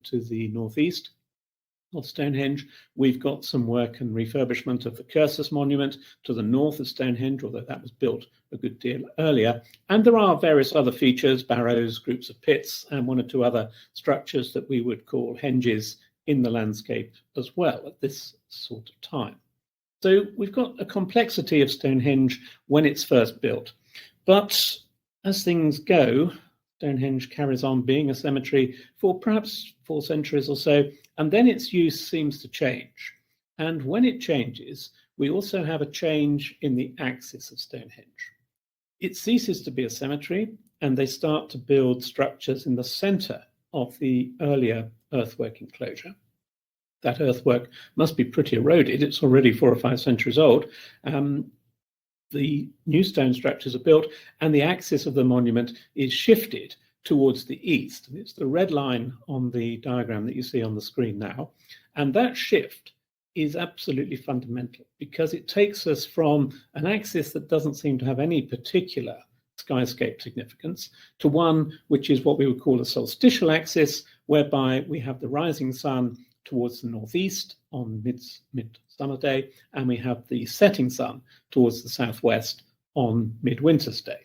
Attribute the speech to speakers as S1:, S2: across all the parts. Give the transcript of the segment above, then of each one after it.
S1: to the northeast of Stonehenge. We've got some work and refurbishment of the Cursus monument to the north of Stonehenge, although that was built a good deal earlier. And there are various other features, barrows, groups of pits, and one or two other structures that we would call henges in the landscape as well at this sort of time. So we've got a complexity of Stonehenge when it's first built. But as things go, Stonehenge carries on being a cemetery for perhaps 4 centuries or so, and then its use seems to change. And when it changes, we also have a change in the axis of Stonehenge. It ceases to be a cemetery, and they start to build structures in the center of the earlier earthwork enclosure. That earthwork must be pretty eroded. It's already 4 or 5 centuries old. The new stone structures are built, and the axis of the monument is shifted towards the east. And it's the red line on the diagram that you see on the screen now. And that shift is absolutely fundamental because it takes us from an axis that doesn't seem to have any particular skyscape significance to one which is what we would call a solstitial axis, whereby we have the rising sun towards the northeast on midsummer day, and we have the setting sun towards the southwest on midwinter's day.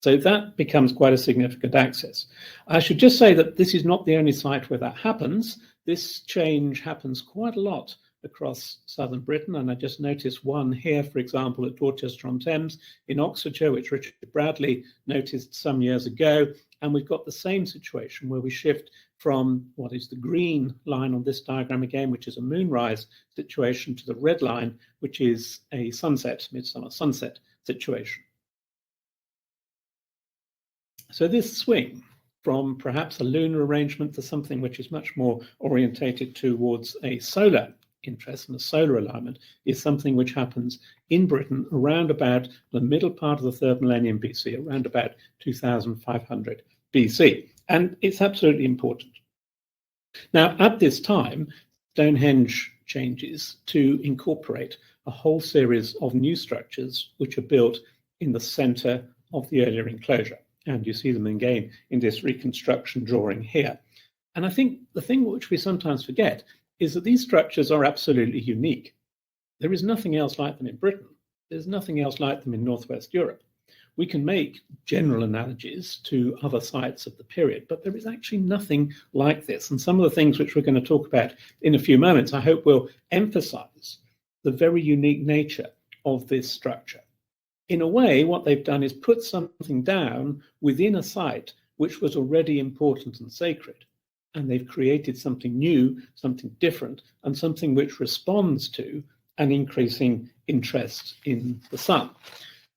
S1: So that becomes quite a significant axis. I should just say that this is not the only site where that happens. This change happens quite a lot across southern Britain, and I just noticed one here, for example, at Dorchester-on-Thames in Oxfordshire, which Richard Bradley noticed some years ago. And we've got the same situation where we shift from what is the green line on this diagram again, which is a moonrise situation, to the red line, which is a sunset, midsummer sunset situation. So this swing from perhaps a lunar arrangement to something which is much more orientated towards a solar interest and a solar alignment is something which happens in Britain around about the middle part of the 3rd millennium BC, around about 2500 BC. And it's absolutely important. Now, at this time, Stonehenge changes to incorporate a whole series of new structures which are built in the center of the earlier enclosure. And you see them again in this reconstruction drawing here. And I think the thing which we sometimes forget is that these structures are absolutely unique. There is nothing else like them in Britain. There's nothing else like them in Northwest Europe. We can make general analogies to other sites of the period, but there is actually nothing like this. And some of the things which we're going to talk about in a few moments, I hope will emphasize the very unique nature of this structure. In a way, what they've done is put something down within a site which was already important and sacred. And they've created something new, something different, and something which responds to an increasing interest in the sun.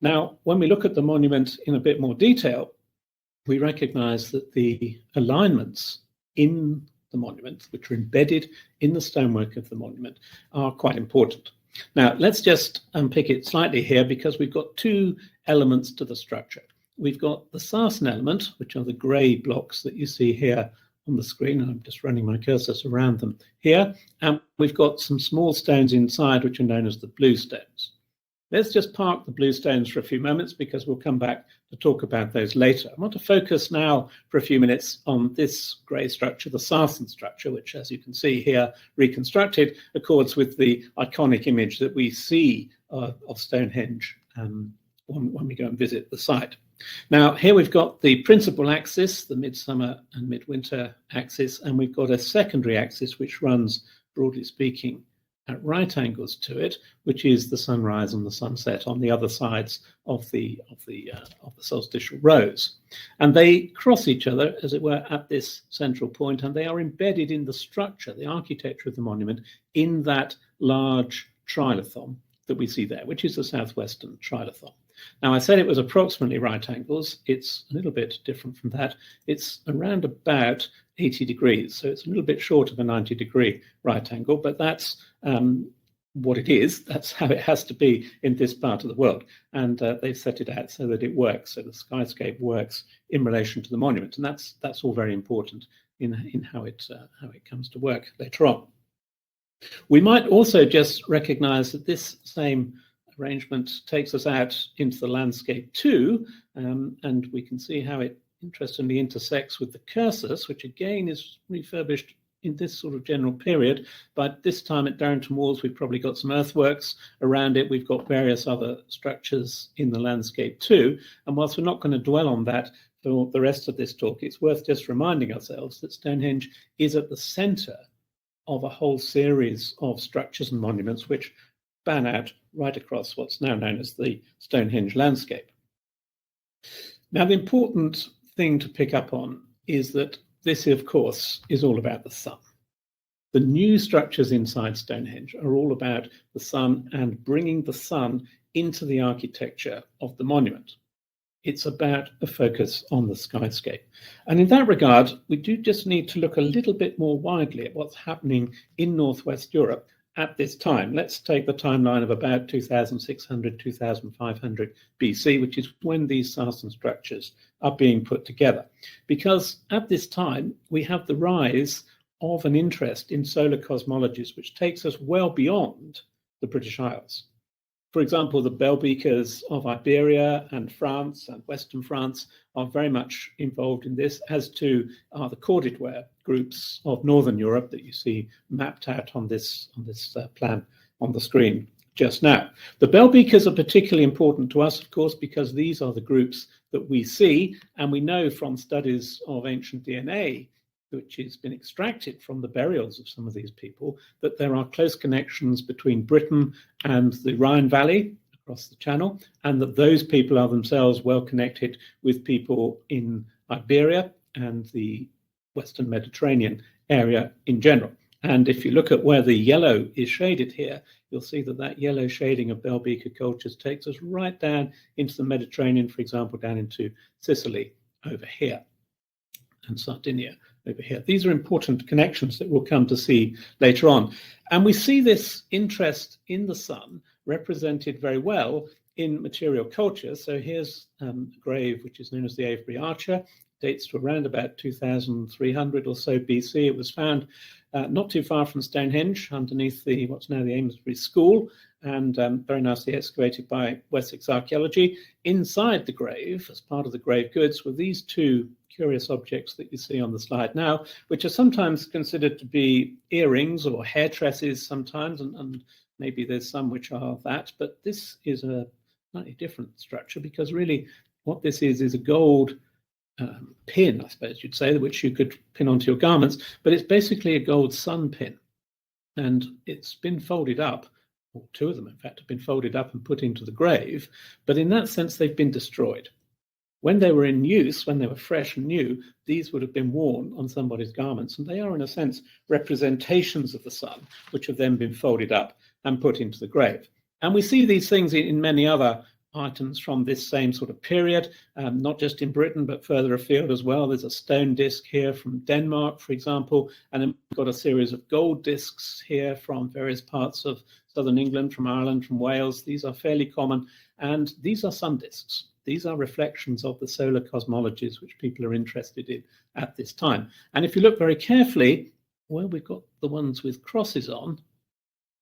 S1: Now, when we look at the monument in a bit more detail, we recognize that the alignments in the monument, which are embedded in the stonework of the monument, are quite important. Now, let's just unpick it slightly here because we've got 2 elements to the structure. We've got the sarsen element, which are the grey blocks that you see here on the screen, and I'm just running my cursors around them here. And we've got some small stones inside, which are known as the bluestones. Let's just park the bluestones for a few moments because we'll come back to talk about those later. I want to focus now for a few minutes on this grey structure, the sarsen structure, which, as you can see here, reconstructed, accords with the iconic image that we see of Stonehenge when we go and visit the site. Now, here we've got the principal axis, the midsummer and midwinter axis, and we've got a secondary axis which runs, broadly speaking, at right angles to it, which is the sunrise and the sunset on the other sides of the solstitial rows. And they cross each other, as it were, at this central point, and they are embedded in the structure, the architecture of the monument, in that large trilithon that we see there, which is the southwestern trilithon. Now, I said it was approximately right angles. It's a little bit different from that. It's around about 80 degrees, so it's a little bit short of a 90-degree right angle, but that's what it is. That's how it has to be in this part of the world. And they've set it out so that it works, so the skyscape works in relation to the monument. And that's all very important in how it comes to work later on. We might also just recognize that this same arrangement takes us out into the landscape too, and we can see how it interestingly intersects with the cursus, which again is refurbished in this sort of general period. But this time at Darrington Walls, we've probably got some earthworks around it. We've got various other structures in the landscape too. And whilst we're not going to dwell on that for the rest of this talk, it's worth just reminding ourselves that Stonehenge is at the centre of a whole series of structures and monuments which span out right across what's now known as the Stonehenge landscape. Now, the important thing to pick up on is that this, of course, is all about the sun. The new structures inside Stonehenge are all about the sun and bringing the sun into the architecture of the monument. It's about a focus on the skyscape. And in that regard, we do just need to look a little bit more widely at what's happening in Northwest Europe at this time. Let's take the timeline of about 2600, 2500 BC, which is when these Sarsen structures are being put together. Because at this time, we have the rise of an interest in solar cosmologies, which takes us well beyond the British Isles. For example, the bell beakers of Iberia and France and Western France are very much involved in this, as too are the corded-ware groups of Northern Europe that you see mapped out on this plan on the screen just now. The bell beakers are particularly important to us, of course, because these are the groups that we see, and we know from studies of ancient DNA which has been extracted from the burials of some of these people, that there are close connections between Britain and the Rhine Valley across the Channel, and that those people are themselves well connected with people in Iberia and the Western Mediterranean area in general. And if you look at where the yellow is shaded here, you'll see that that yellow shading of bell beaker cultures takes us right down into the Mediterranean, for example, down into Sicily over here, and Sardinia over here. These are important connections that we'll come to see later on. And we see this interest in the sun represented very well in material culture. So here's a grave which is known as the Avebury Archer, dates to around about 2300 or so BC. It was found not too far from Stonehenge, underneath what's now the Amesbury School, and very nicely excavated by Wessex Archaeology. Inside the grave, as part of the grave goods, were these two curious objects that you see on the slide now, which are sometimes considered to be earrings or hair tresses sometimes, and maybe there's some which are that, but this is a slightly different structure, because really what this is a gold pin, I suppose you'd say, which you could pin onto your garments, but it's basically a gold sun pin, and it's been folded up, or two of them in fact have been folded up and put into the grave, but in that sense they've been destroyed. When they were in use, when they were fresh and new, these would have been worn on somebody's garments, and they are in a sense representations of the sun, which have then been folded up and put into the grave. And we see these things in many other items from this same sort of period, not just in Britain, but further afield as well. There's a stone disc here from Denmark, for example, and then we've got a series of gold discs here from various parts of southern England, from Ireland, from Wales. These are fairly common, and these are sun discs. These are reflections of the solar cosmologies which people are interested in at this time. And if you look very carefully, where we've got the ones with crosses on,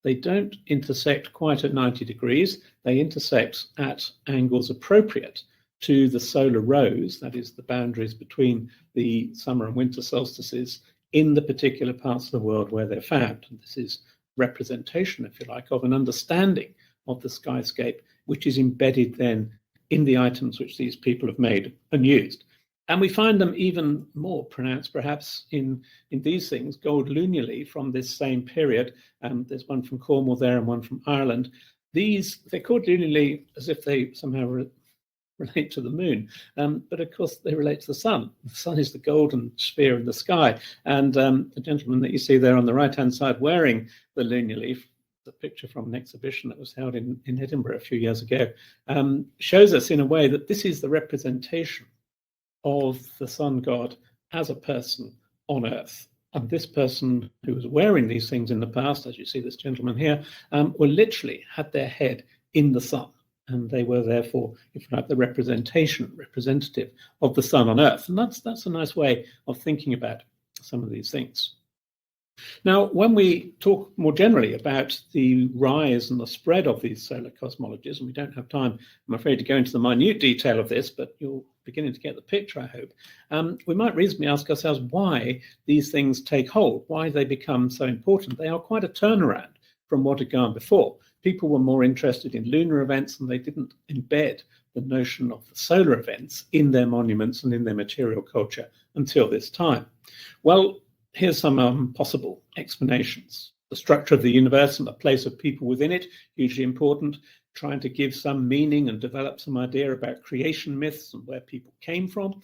S1: they don't intersect quite at 90 degrees. They intersect at angles appropriate to the solar rows, that is the boundaries between the summer and winter solstices in the particular parts of the world where they're found. And this is representation, if you like, of an understanding of the skyscape, which is embedded then in the items which these people have made and used. And we find them even more pronounced, perhaps, in these things, gold lunulae from this same period. There's one from Cornwall there and one from Ireland. These, they're called lunulae as if they somehow relate to the moon. But of course, they relate to the sun. The sun is the golden sphere in the sky. And the gentleman that you see there on the right-hand side wearing the lunulae, the picture from an exhibition that was held in Edinburgh a few years ago, shows us in a way that this is the representation of the sun god as a person on earth. And this person who was wearing these things in the past, as you see this gentleman here, were literally had their head in the sun. And they were therefore, if you like, the representative of the sun on earth. And that's a nice way of thinking about some of these things. Now, when we talk more generally about the rise and the spread of these solar cosmologies, and we don't have time, I'm afraid, to go into the minute detail of this, but you're beginning to get the picture, I hope, we might reasonably ask ourselves why these things take hold, why they become so important. They are quite a turnaround from what had gone before. People were more interested in lunar events, and they didn't embed the notion of the solar events in their monuments and in their material culture until this time. Well, here's some possible explanations. The structure of the universe and the place of people within it, hugely important. Trying to give some meaning and develop some idea about creation myths and where people came from.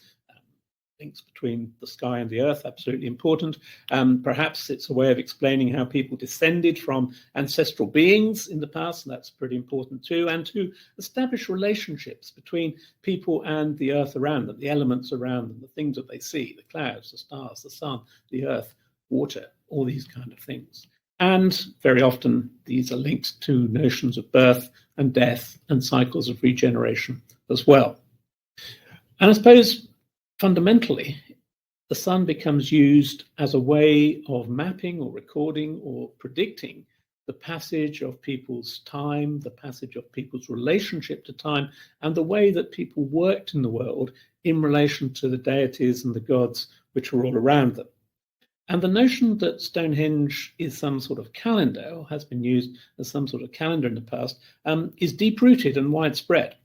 S1: Links between the sky and the earth, absolutely important. Perhaps it's a way of explaining how people descended from ancestral beings in the past, and that's pretty important too, and to establish relationships between people and the earth around them, the elements around them, the things that they see, the clouds, the stars, the sun, the earth, water, all these kind of things. And very often these are linked to notions of birth and death and cycles of regeneration as well. And I suppose fundamentally, the sun becomes used as a way of mapping or recording or predicting the passage of people's time, the passage of people's relationship to time, and the way that people worked in the world in relation to the deities and the gods which were all around them. And the notion that Stonehenge is some sort of calendar, or has been used as some sort of calendar in the past, is deep-rooted and widespread.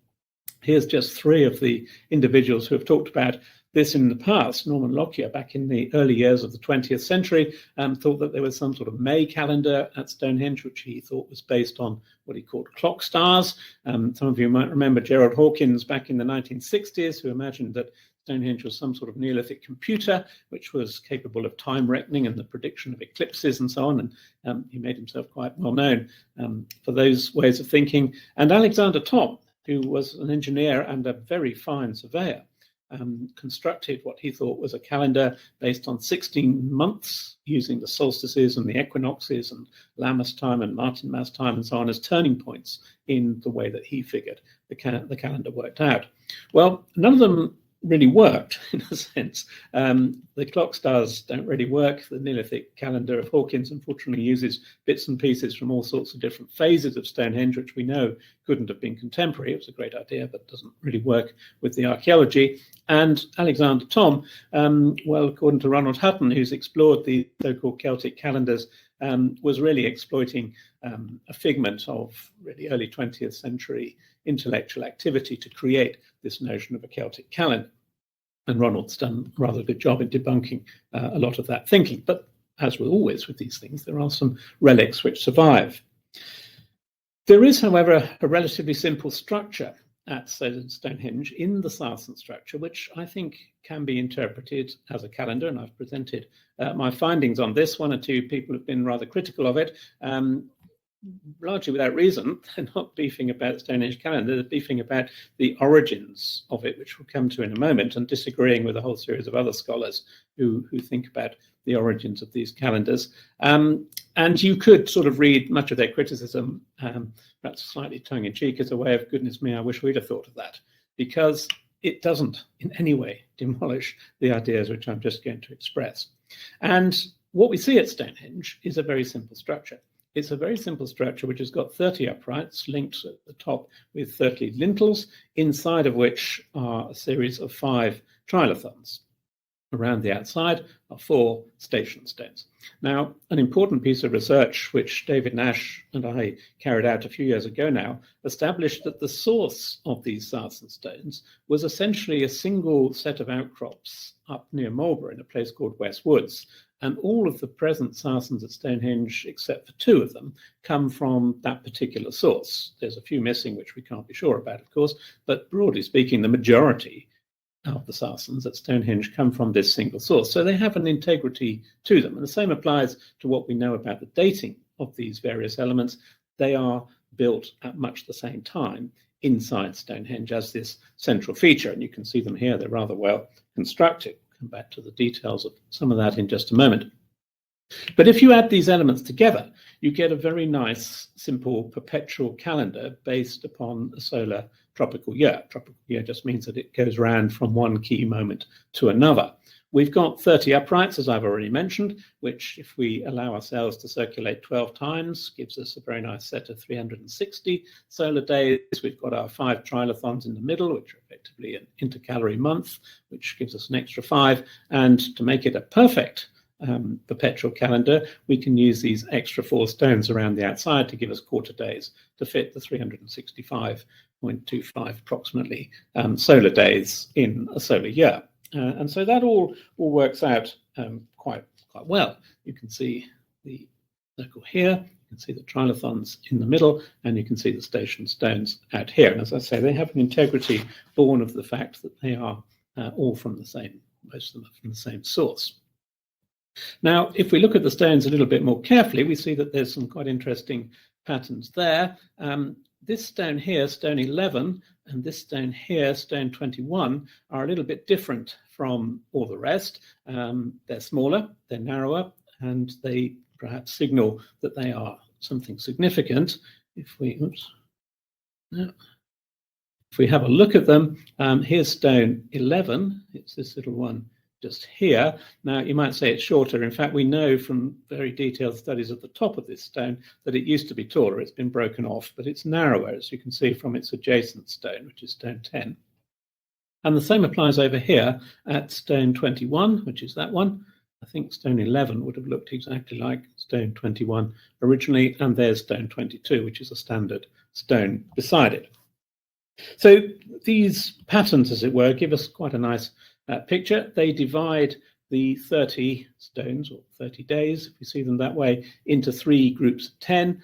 S1: Here's just three of the individuals who have talked about this in the past. Norman Lockyer, back in the early years of the 20th century, thought that there was some sort of May calendar at Stonehenge, which he thought was based on what he called clock stars. Some of you might remember Gerald Hawkins back in the 1960s, who imagined that Stonehenge was some sort of Neolithic computer, which was capable of time reckoning and the prediction of eclipses and so on. And he made himself quite well known for those ways of thinking. And Alexander Thom, who was an engineer and a very fine surveyor, constructed what he thought was a calendar based on 16 months, using the solstices and the equinoxes and Lammas time and Martinmas time and so on as turning points in the way that he figured the calendar worked out. Well, none of them really worked, in a sense. The clock stars don't really work. The Neolithic calendar of Hawkins unfortunately uses bits and pieces from all sorts of different phases of Stonehenge, which we know couldn't have been contemporary. It was a great idea, but doesn't really work with the archaeology. And Alexander Thom, well, according to Ronald Hutton, who's explored the so-called Celtic calendars, was really exploiting a figment of really early 20th century intellectual activity to create this notion of a Celtic calendar. And Ronald's done a rather good job in debunking a lot of that thinking. But as with always with these things, there are some relics which survive. There is, however, a relatively simple structure at Stonehenge in the Sarsen structure, which I think can be interpreted as a calendar, and I've presented my findings on this. One or two people have been rather critical of it, largely without reason. They're not beefing about the Stonehenge calendar, they're beefing about the origins of it, which we'll come to in a moment, and disagreeing with a whole series of other scholars who think about the origins of these calendars. And you could sort of read much of their criticism, perhaps slightly tongue-in-cheek, as a way of, goodness me, I wish we'd have thought of that, because it doesn't in any way demolish the ideas which I'm just going to express. And what we see at Stonehenge is a very simple structure. It's a very simple structure which has got 30 uprights linked at the top with 30 lintels, inside of which are a series of 5 trilithons. Around the outside are 4 station stones. Now, an important piece of research which David Nash and I carried out a few years ago now established that the source of these Sarsen stones was essentially a single set of outcrops up near Marlborough in a place called West Woods. And all of the present Sarsens at Stonehenge, except for 2 of them, come from that particular source. There's a few missing, which we can't be sure about, of course, but broadly speaking, the majority of the Sarsens at Stonehenge come from this single source. So they have an integrity to them. And the same applies to what we know about the dating of these various elements. They are built at much the same time inside Stonehenge as this central feature. And you can see them here. They're rather well constructed. Come back to the details of some of that in just a moment. But if you add these elements together, you get a very nice, simple, perpetual calendar based upon a solar tropical year. Tropical year just means that it goes round from one key moment to another. We've got 30 uprights, as I've already mentioned, which, if we allow ourselves to circulate 12 times, gives us a very nice set of 360 solar days. We've got our 5 trilithons in the middle, which are effectively an intercalary month, which gives us an extra 5. And to make it a perfect perpetual calendar, we can use these extra 4 stones around the outside to give us quarter days to fit the 365.25 approximately solar days in a solar year. And so that all works out quite well. You can see the circle here, you can see the trilithons in the middle, and you can see the station stones out here. And as I say, they have an integrity born of the fact that they are all from the same, most of them are from the same source. Now, if we look at the stones a little bit more carefully, we see that there's some quite interesting patterns there. This stone here, stone 11, and this stone here, stone 21, are a little bit different from all the rest. They're smaller, they're narrower, and they perhaps signal that they are something significant. If we have a look at them, here's stone 11. It's this little one just here. Now, you might say it's shorter. In fact, we know from very detailed studies at the top of this stone that it used to be taller. It's been broken off, but it's narrower, as you can see from its adjacent stone, which is stone 10. And the same applies over here at stone 21, which is that one. I think stone 11 would have looked exactly like stone 21 originally, and there's stone 22, which is a standard stone beside it. So these patterns, as it were, give us quite a nice picture. They divide the 30 stones, or 30 days, if you see them that way, into 3 groups of 10,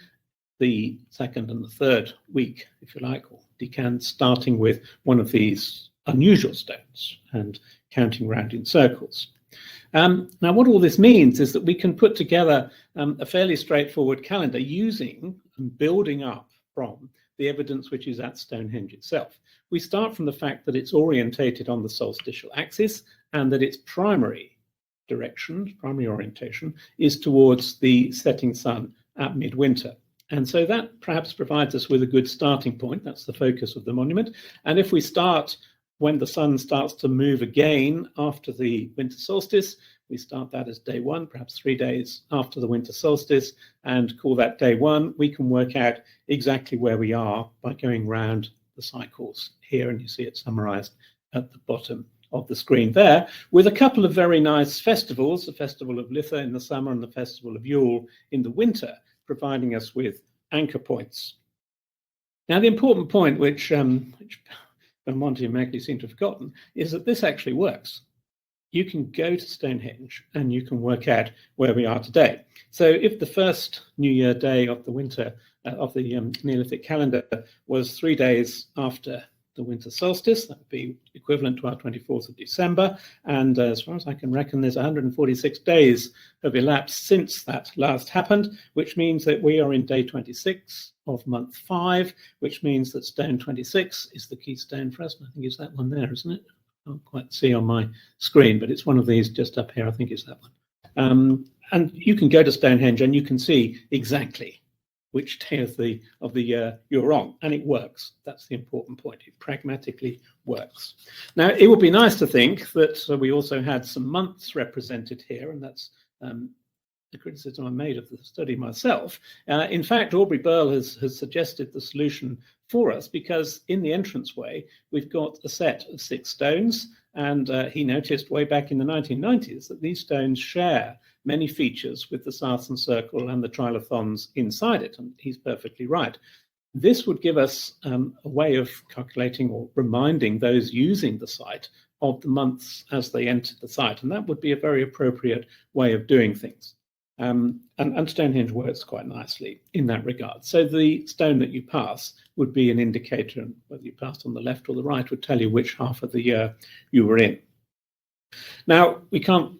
S1: the second and the third week, if you like, or decans, starting with one of these unusual stones and counting round in circles. Now, what all this means is that we can put together a fairly straightforward calendar using and building up from the evidence which is at Stonehenge itself. We start from the fact that it's orientated on the solstitial axis and that its primary direction, primary orientation, is towards the setting sun at midwinter. And so that perhaps provides us with a good starting point. That's the focus of the monument. And if we start when the sun starts to move again after the winter solstice, we start that as day 1, perhaps 3 days after the winter solstice, and call that day 1. We can work out exactly where we are by going round the cycles here, and you see it summarized at the bottom of the screen there, with a couple of very nice festivals, the Festival of Litha in the summer and the Festival of Yule in the winter, providing us with anchor points. Now, the important point, which Monty and Maggie seem to have forgotten, is that this actually works. You can go to Stonehenge and you can work out where we are today. So if the first New Year day of the winter, of the Neolithic calendar, was 3 days after the winter solstice, that would be equivalent to our 24th of December. And as far as I can reckon, there's 146 days have elapsed since that last happened, which means that we are in day 26 of month 5, which means that stone 26 is the key stone for us. I think it's that one there, isn't it? I can't quite see on my screen, but it's one of these just up here. I think it's that one. And you can go to Stonehenge and you can see exactly which day of the year you're on, and it works. That's the important point. It pragmatically works. Now, it would be nice to think that we also had some months represented here, and that's the criticism I made of the study myself. In fact, Aubrey Burl has suggested the solution for us, because in the entranceway, we've got a set of 6 stones, and he noticed way back in the 1990s that these stones share many features with the Sarsen Circle and the trilithons inside it, and he's perfectly right. This would give us a way of calculating or reminding those using the site of the months as they entered the site, and that would be a very appropriate way of doing things. And Stonehenge works quite nicely in that regard. So the stone that you pass would be an indicator, and whether you passed on the left or the right would tell you which half of the year you were in. Now, we can't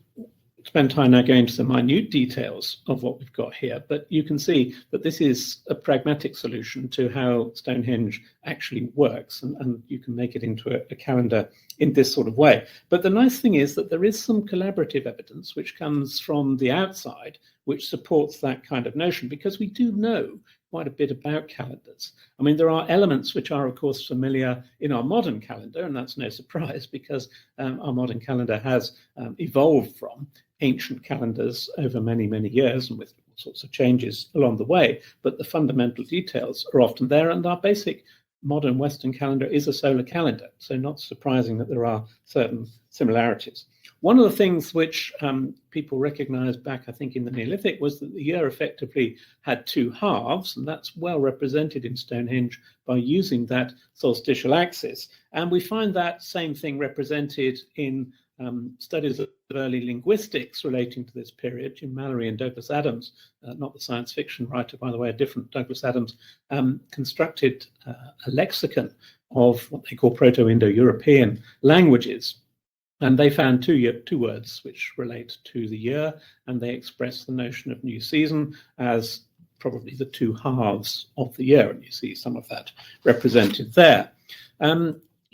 S1: spend time now going into the minute details of what we've got here, but you can see that this is a pragmatic solution to how Stonehenge actually works, and you can make it into a calendar in this sort of way. But the nice thing is that there is some collaborative evidence which comes from the outside which supports that kind of notion, because we do know quite a bit about calendars. I mean, there are elements which are, of course, familiar in our modern calendar, and that's no surprise because our modern calendar has evolved from ancient calendars over many, many years and with all sorts of changes along the way. But the fundamental details are often there, and our basic modern Western calendar is a solar calendar. So not surprising that there are certain similarities. One of the things which people recognized back, I think, in the Neolithic was that the year effectively had two halves, and that's well represented in Stonehenge by using that solstitial axis. And we find that same thing represented in studies of early linguistics relating to this period. Jim Mallory and Douglas Adams, not the science fiction writer, by the way, a different Douglas Adams, constructed a lexicon of what they call Proto-Indo-European languages. And they found two words which relate to the year, and they express the notion of new season as probably the two halves of the year. And you see some of that represented there.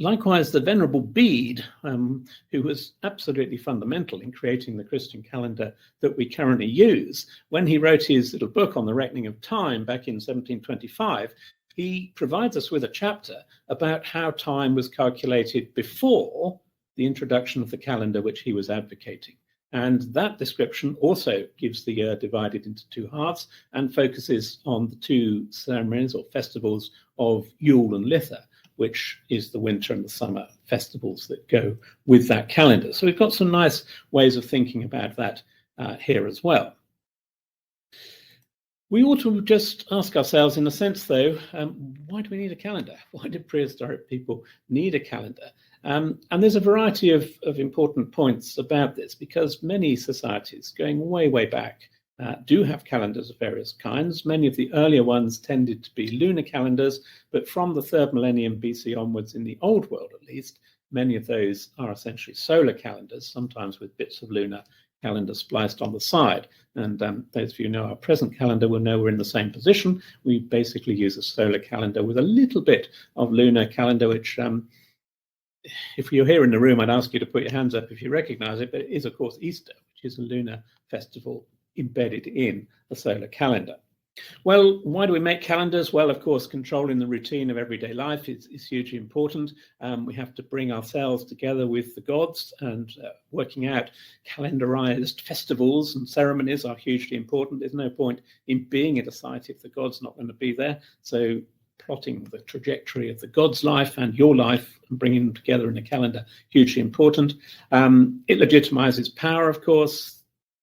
S1: Likewise, the Venerable Bede, who was absolutely fundamental in creating the Christian calendar that we currently use, when he wrote his little book on the reckoning of time back in 1725, he provides us with a chapter about how time was calculated before the introduction of the calendar which he was advocating. And that description also gives the year divided into two halves and focuses on the two ceremonies or festivals of Yule and Litha, which is the winter and the summer festivals that go with that calendar. So we've got some nice ways of thinking about that here as well. We ought to just ask ourselves, in a sense, though, why do we need a calendar? Why did prehistoric people need a calendar? And there's a variety of important points about this, because many societies going way, way back do have calendars of various kinds. Many of the earlier ones tended to be lunar calendars, but from the 3rd millennium BC onwards, in the Old World at least, many of those are essentially solar calendars, sometimes with bits of lunar calendar spliced on the side. And those of you who know our present calendar will know we're in the same position. We basically use a solar calendar with a little bit of lunar calendar, which if you're here in the room, I'd ask you to put your hands up if you recognize it, but it is, of course, Easter, which is a lunar festival embedded in a solar calendar. Well, why do we make calendars? Well, of course, controlling the routine of everyday life is hugely important. We have to bring ourselves together with the gods, and working out calendarized festivals and ceremonies are hugely important. There's no point in being at a site if the god's not going to be there. So plotting the trajectory of the god's life and your life and bringing them together in a calendar, hugely important. It legitimizes power, of course.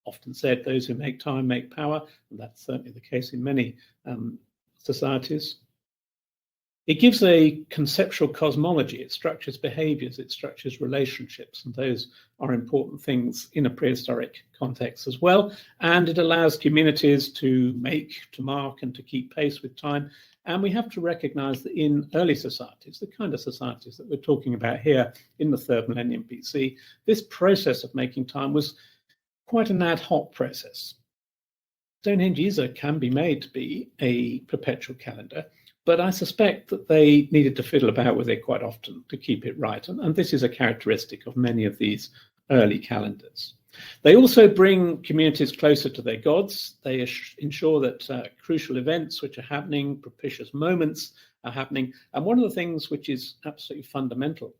S1: Often said, those who make time make power, and that's certainly the case in many societies. It gives a conceptual cosmology. It structures behaviors, it structures relationships, and those are important things in a prehistoric context as well. And it allows communities to make, to mark, and to keep pace with time. And we have to recognize that in early societies, the kind of societies that we're talking about here in the 3rd millennium BC, this process of making time was quite an ad hoc process. Stonehenge can be made to be a perpetual calendar, but I suspect that they needed to fiddle about with it quite often to keep it right. And this is a characteristic of many of these early calendars. They also bring communities closer to their gods. They ensure that crucial events which are happening, propitious moments are happening. And one of the things which is absolutely fundamental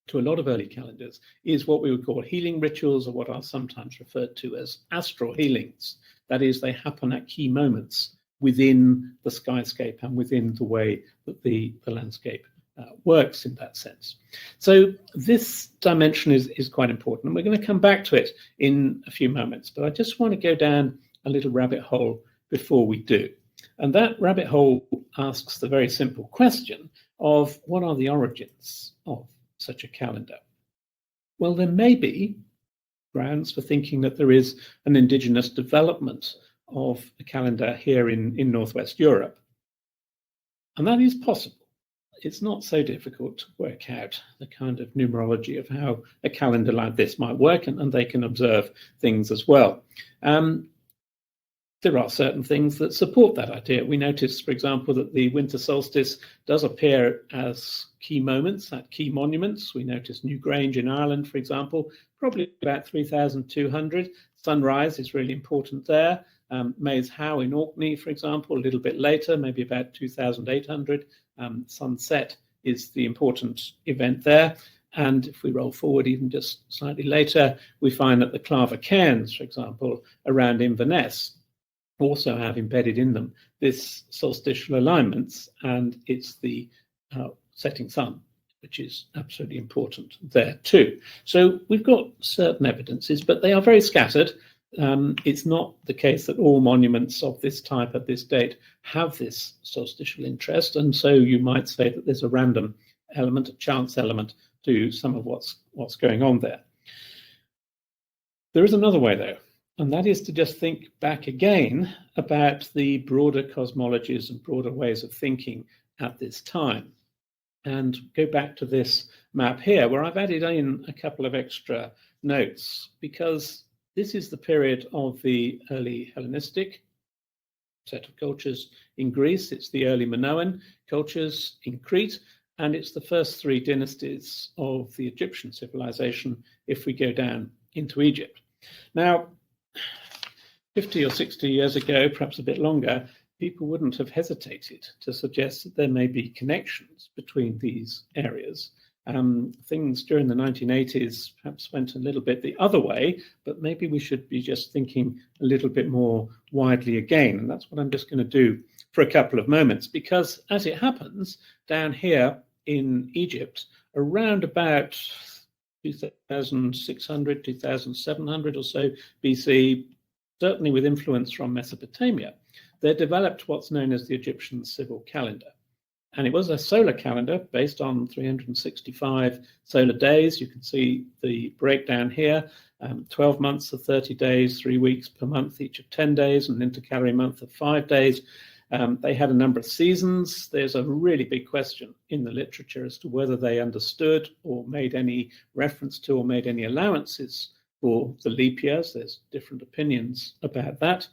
S1: to a lot of early calendars is what we would call healing rituals, or what are sometimes referred to as astral healings. That is, they happen at key moments within the skyscape and within the way that the landscape works in that sense. So this dimension is quite important, and we're going to come back to it in a few moments, but I just want to go down a little rabbit hole before we do. And that rabbit hole asks the very simple question of what are the origins of such a calendar? Well, there may be grounds for thinking that there is an indigenous development of a calendar here in Northwest Europe. And that is possible. It's not so difficult to work out the kind of numerology of how a calendar like this might work, and they can observe things as well. There are certain things that support that idea. We notice, for example, that the winter solstice does appear as key moments at key monuments. We notice Newgrange in Ireland, for example, probably about 3,200. Sunrise is really important there. Maze Howe in Orkney, for example, a little bit later, maybe about 2800. Sunset is the important event there. And if we roll forward even just slightly later, we find that the Clava cairns, for example, around Inverness, also have embedded in them this solstitial alignments, and it's the setting sun, which is absolutely important there too. So we've got certain evidences, but they are very scattered. It's not the case that all monuments of this type at this date have this solstitial interest, and so you might say that there's a random element, a chance element to some of what's going on there. There is another way, though, and that is to just think back again about the broader cosmologies and broader ways of thinking at this time. And go back to this map here, where I've added in a couple of extra notes, because this is the period of the early Hellenistic set of cultures in Greece. It's the early Minoan cultures in Crete, and it's the first three dynasties of the Egyptian civilization if we go down into Egypt. Now, 50 or 60 years ago, perhaps a bit longer, people wouldn't have hesitated to suggest that there may be connections between these areas. Things during the 1980s perhaps went a little bit the other way, but maybe we should be just thinking a little bit more widely again. And that's what I'm just going to do for a couple of moments, because as it happens, down here in Egypt, around about 2600, 2700 or so BC, certainly with influence from Mesopotamia, they developed what's known as the Egyptian civil calendar. And it was a solar calendar based on 365 solar days. You can see the breakdown here, 12 months of 30 days, 3 weeks per month, each of 10 days, and an intercalary month of 5 days. They had a number of seasons. There's a really big question in the literature as to whether they understood or made any reference to or made any allowances for the leap years. There's different opinions about that.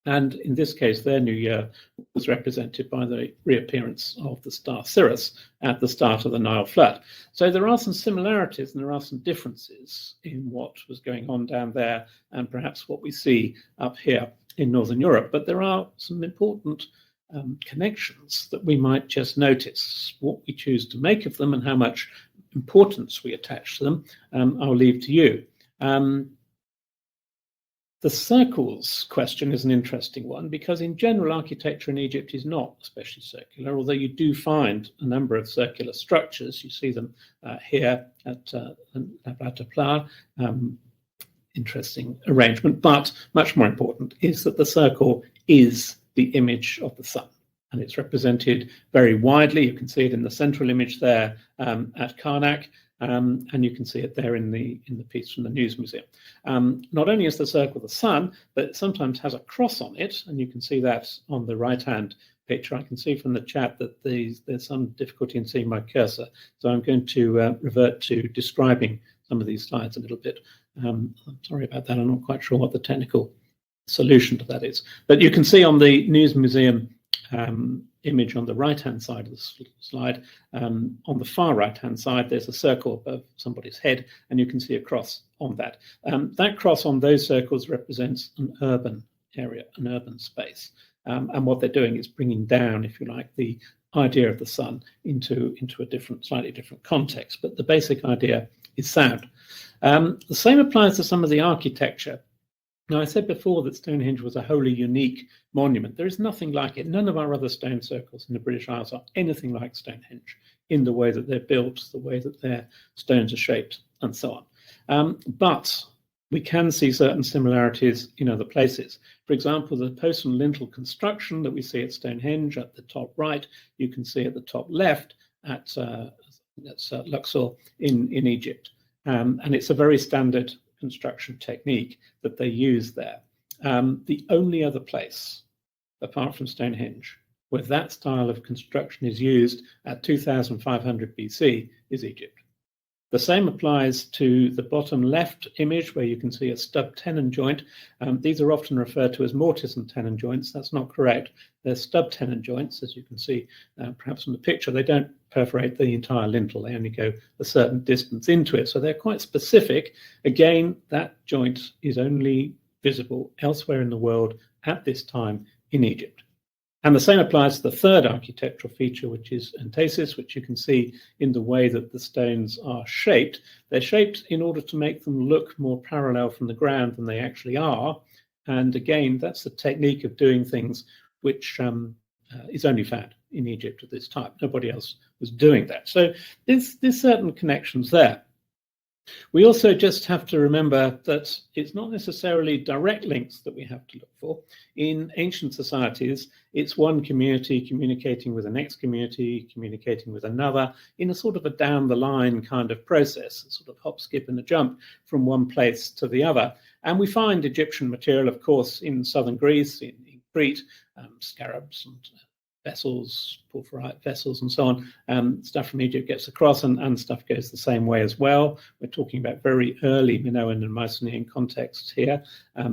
S1: And in this case, their new year was represented by the reappearance of the star Sirius at the start of the Nile flood. So there are some similarities and there are some differences in what was going on down there and perhaps what we see up here in Northern Europe. But there are some important connections that we might just notice. What we choose to make of them and how much importance we attach to them, I'll leave to you. The circles question is an interesting one because in general architecture in Egypt is not especially circular, although you do find a number of circular structures. You see them here at Nabata interesting arrangement, but much more important is that the circle is the image of the sun. And it's represented very widely. You can see it in the central image there at Karnak. And you can see it there in the piece from the News Museum. Not only is the circle the sun, but it sometimes has a cross on it, and you can see that on the right-hand picture. I can see from the chat that there's some difficulty in seeing my cursor, so I'm going to revert to describing some of these slides a little bit. I'm sorry about that. I'm not quite sure what the technical solution to that is. But you can see on the News Museum image on the right-hand side of the slide, on the far right-hand side, there's a circle above somebody's head, and you can see a cross on that. That cross on those circles represents an urban area, an urban space. And what they're doing is bringing down, if you like, the idea of the sun into a different, slightly different context. But the basic idea is sound. The same applies to some of the architecture. Now, I said before that Stonehenge was a wholly unique monument. There is nothing like it. None of our other stone circles in the British Isles are anything like Stonehenge in the way that they're built, the way that their stones are shaped, and so on. But we can see certain similarities in other places. For example, the post and lintel construction that we see at Stonehenge at the top right, you can see at the top left at Luxor in Egypt. And it's a very standard construction technique that they use there. The only other place, apart from Stonehenge, where that style of construction is used at 2500 BC is Egypt. The same applies to the bottom left image where you can see a stub tenon joint. These are often referred to as mortise and tenon joints. That's not correct. They're stub tenon joints, as you can see perhaps from the picture. They don't perforate the entire lintel. They only go a certain distance into it. So they're quite specific. Again, that joint is only visible elsewhere in the world at this time in Egypt. And the same applies to the third architectural feature, which is entasis, which you can see in the way that the stones are shaped. They're shaped in order to make them look more parallel from the ground than they actually are. And again, that's the technique of doing things which is only found in Egypt at this time. Nobody else was doing that. So there's certain connections there. We also just have to remember that it's not necessarily direct links that we have to look for. In ancient societies, it's one community communicating with the next community, communicating with another, in a sort of a down-the-line kind of process, a sort of hop, skip, and a jump from one place to the other. And we find Egyptian material, of course, in southern Greece, in Crete, scarabs and vessels, porphyry vessels, and so on. Stuff from Egypt gets across, and stuff goes the same way as well. We're talking about very early Minoan and Mycenaean contexts here.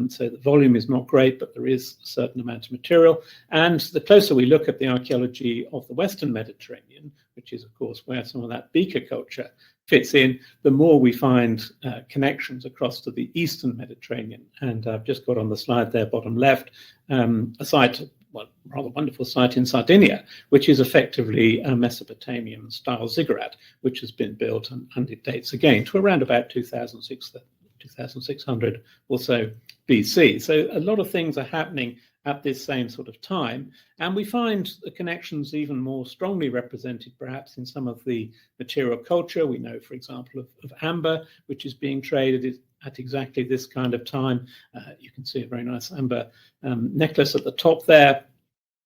S1: So the volume is not great, but there is a certain amount of material. And the closer we look at the archaeology of the Western Mediterranean, which is, of course, where some of that beaker culture fits in, the more we find connections across to the Eastern Mediterranean. And I've just got on the slide there, bottom left, a site, well, rather wonderful site in Sardinia, which is effectively a Mesopotamian-style ziggurat, which has been built, and it dates again to around about 2600 or so BC. So a lot of things are happening at this same sort of time, and we find the connections even more strongly represented perhaps in some of the material culture. We know, for example, of amber, which is being traded at exactly this kind of time. You can see a very nice amber necklace at the top there.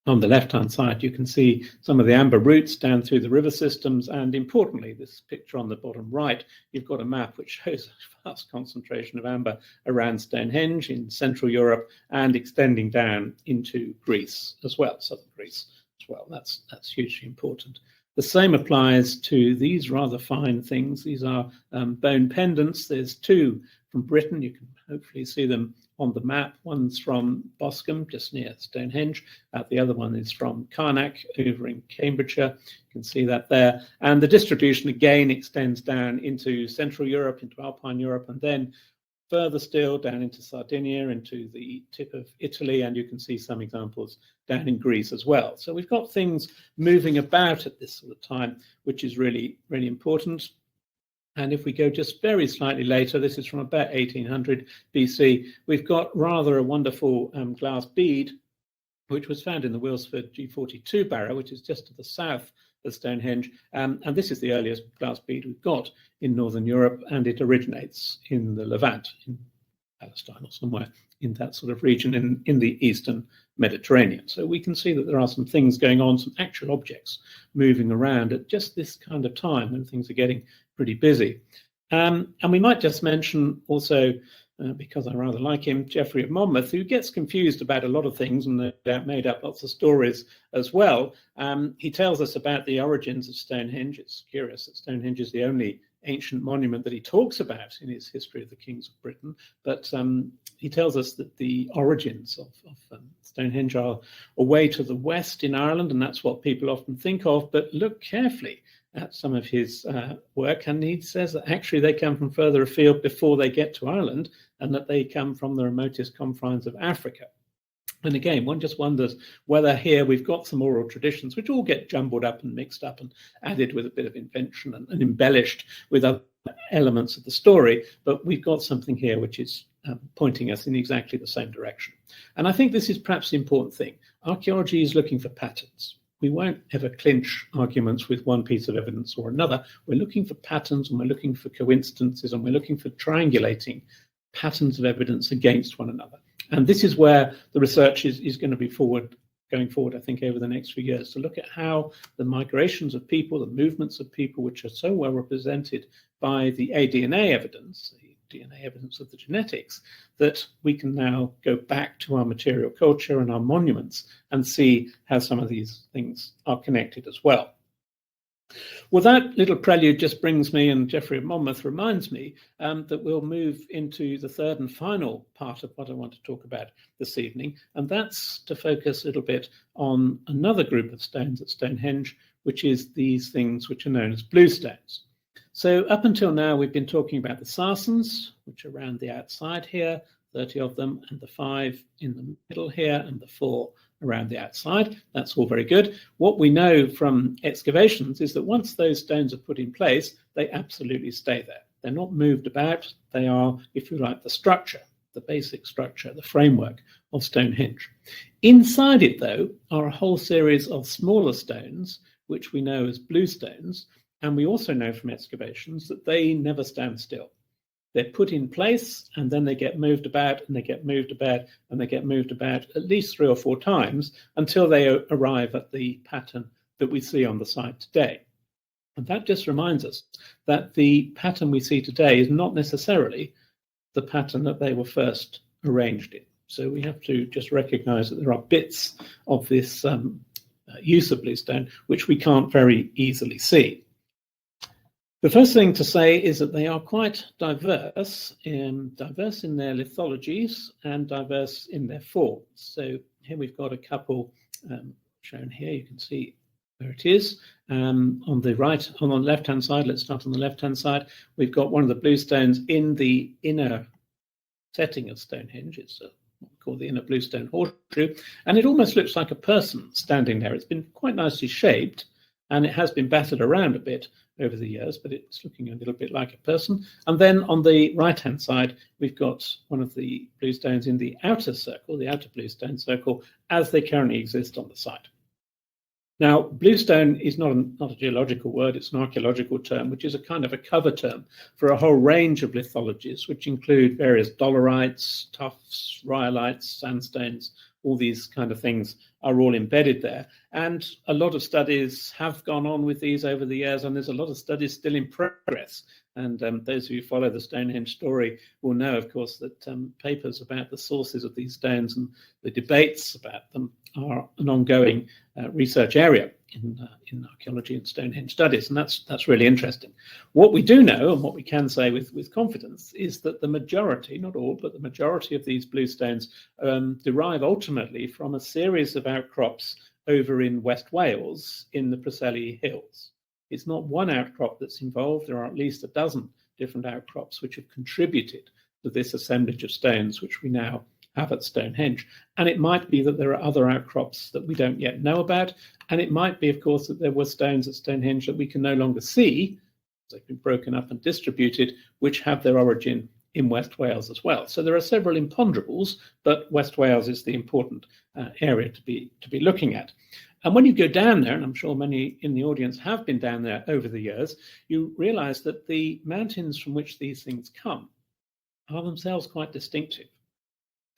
S1: On the left-hand side, you can see some of the amber routes down through the river systems. And importantly, this picture on the bottom right, you've got a map which shows a vast concentration of amber around Stonehenge in Central Europe and extending down into Greece as well, southern Greece as well. That's hugely important. The same applies to these rather fine things. These are bone pendants. There's two from Britain. You can hopefully see them on the map. One's from Boscombe, just near Stonehenge. The other one is from Carnac, over in Cambridgeshire. You can see that there. And the distribution again extends down into Central Europe, into Alpine Europe, and then further still down into Sardinia, into the tip of Italy, and you can see some examples down in Greece as well. So we've got things moving about at this sort of time, which is really, really important. And if we go just very slightly later, this is from about 1800 BC, we've got rather a wonderful glass bead, which was found in the Wiltshire G42 barrow, which is just to the south of Stonehenge. And this is the earliest glass bead we've got in Northern Europe, and it originates in the Levant, in Palestine or somewhere in that sort of region in the Eastern Mediterranean. So we can see that there are some things going on, some actual objects moving around at just this kind of time when things are getting pretty busy. And we might just mention also, because I rather like him, Geoffrey of Monmouth, who gets confused about a lot of things and made up lots of stories as well. He tells us about the origins of Stonehenge. It's curious that Stonehenge is the only ancient monument that he talks about in his History of the Kings of Britain, but he tells us that the origins of Stonehenge are away to the west in Ireland, and that's what people often think of. But look carefully at some of his work, and he says that actually they come from further afield before they get to Ireland, and that they come from the remotest confines of Africa. And again, one just wonders whether here we've got some oral traditions which all get jumbled up and mixed up and added with a bit of invention and embellished with other elements of the story, but we've got something here which is pointing us in exactly the same direction. And I think this is perhaps the important thing. Archaeology is looking for patterns. We won't ever clinch arguments with one piece of evidence or another. We're looking for patterns, and we're looking for coincidences, and we're looking for triangulating patterns of evidence against one another. And this is where the research is going to be going forward, I think, over the next few years, to look at how the migrations of people, the movements of people, which are so well represented by the aDNA evidence, the DNA evidence of the genetics, that we can now go back to our material culture and our monuments and see how some of these things are connected as well. Well, that little prelude just brings me, and Geoffrey of Monmouth reminds me, that we'll move into the third and final part of what I want to talk about this evening, and that's to focus a little bit on another group of stones at Stonehenge, which is these things which are known as bluestones. So up until now, we've been talking about the Sarsens, which are around the outside here, 30 of them, and the 5 in the middle here, and the 4 around the outside. That's all very good. What we know from excavations is that once those stones are put in place, they absolutely stay there. They're not moved about. They are, if you like, the structure, the basic structure, the framework of Stonehenge. Inside it, though, are a whole series of smaller stones, which we know as bluestones, and we also know from excavations that they never stand still. They're put in place, and then they get moved about, and they get moved about, and they get moved about at least 3 or 4 times until they arrive at the pattern that we see on the site today. And that just reminds us that the pattern we see today is not necessarily the pattern that they were first arranged in. So we have to just recognize that there are bits of this use of bluestone which we can't very easily see. The first thing to say is that they are quite diverse in their lithologies and diverse in their forms. So here we've got a couple shown here. You can see where it is. On the left-hand side, let's start on the left-hand side. We've got one of the bluestones in the inner setting of Stonehenge. It's what we call the inner bluestone horseshoe, and it almost looks like a person standing there. It's been quite nicely shaped, and it has been battered around a bit over the years, but it's looking a little bit like a person. And then on the right-hand side, we've got one of the bluestones in the outer circle, the outer bluestone circle, as they currently exist on the site. Now, bluestone is not a geological word, it's an archaeological term, which is a kind of a cover term for a whole range of lithologies, which include various dolerites, tuffs, rhyolites, sandstones. All these kind of things are all embedded there. And a lot of studies have gone on with these over the years, and there's a lot of studies still in progress. And those of you who follow the Stonehenge story will know, of course, that papers about the sources of these stones and the debates about them are an ongoing research area in archaeology and Stonehenge studies, and that's really interesting. What we do know, and what we can say with confidence, is that the majority, not all, but the majority of these bluestones derive ultimately from a series of outcrops over in West Wales in the Preseli Hills. It's not one outcrop that's involved. There are at least a dozen different outcrops which have contributed to this assemblage of stones which we now have at Stonehenge. And it might be that there are other outcrops that we don't yet know about. And it might be, of course, that there were stones at Stonehenge that we can no longer see, they've been broken up and distributed, which have their origin in West Wales as well. So there are several imponderables, but West Wales is the important area to be looking at. And when you go down there, and I'm sure many in the audience have been down there over the years, you realize that the mountains from which these things come are themselves quite distinctive.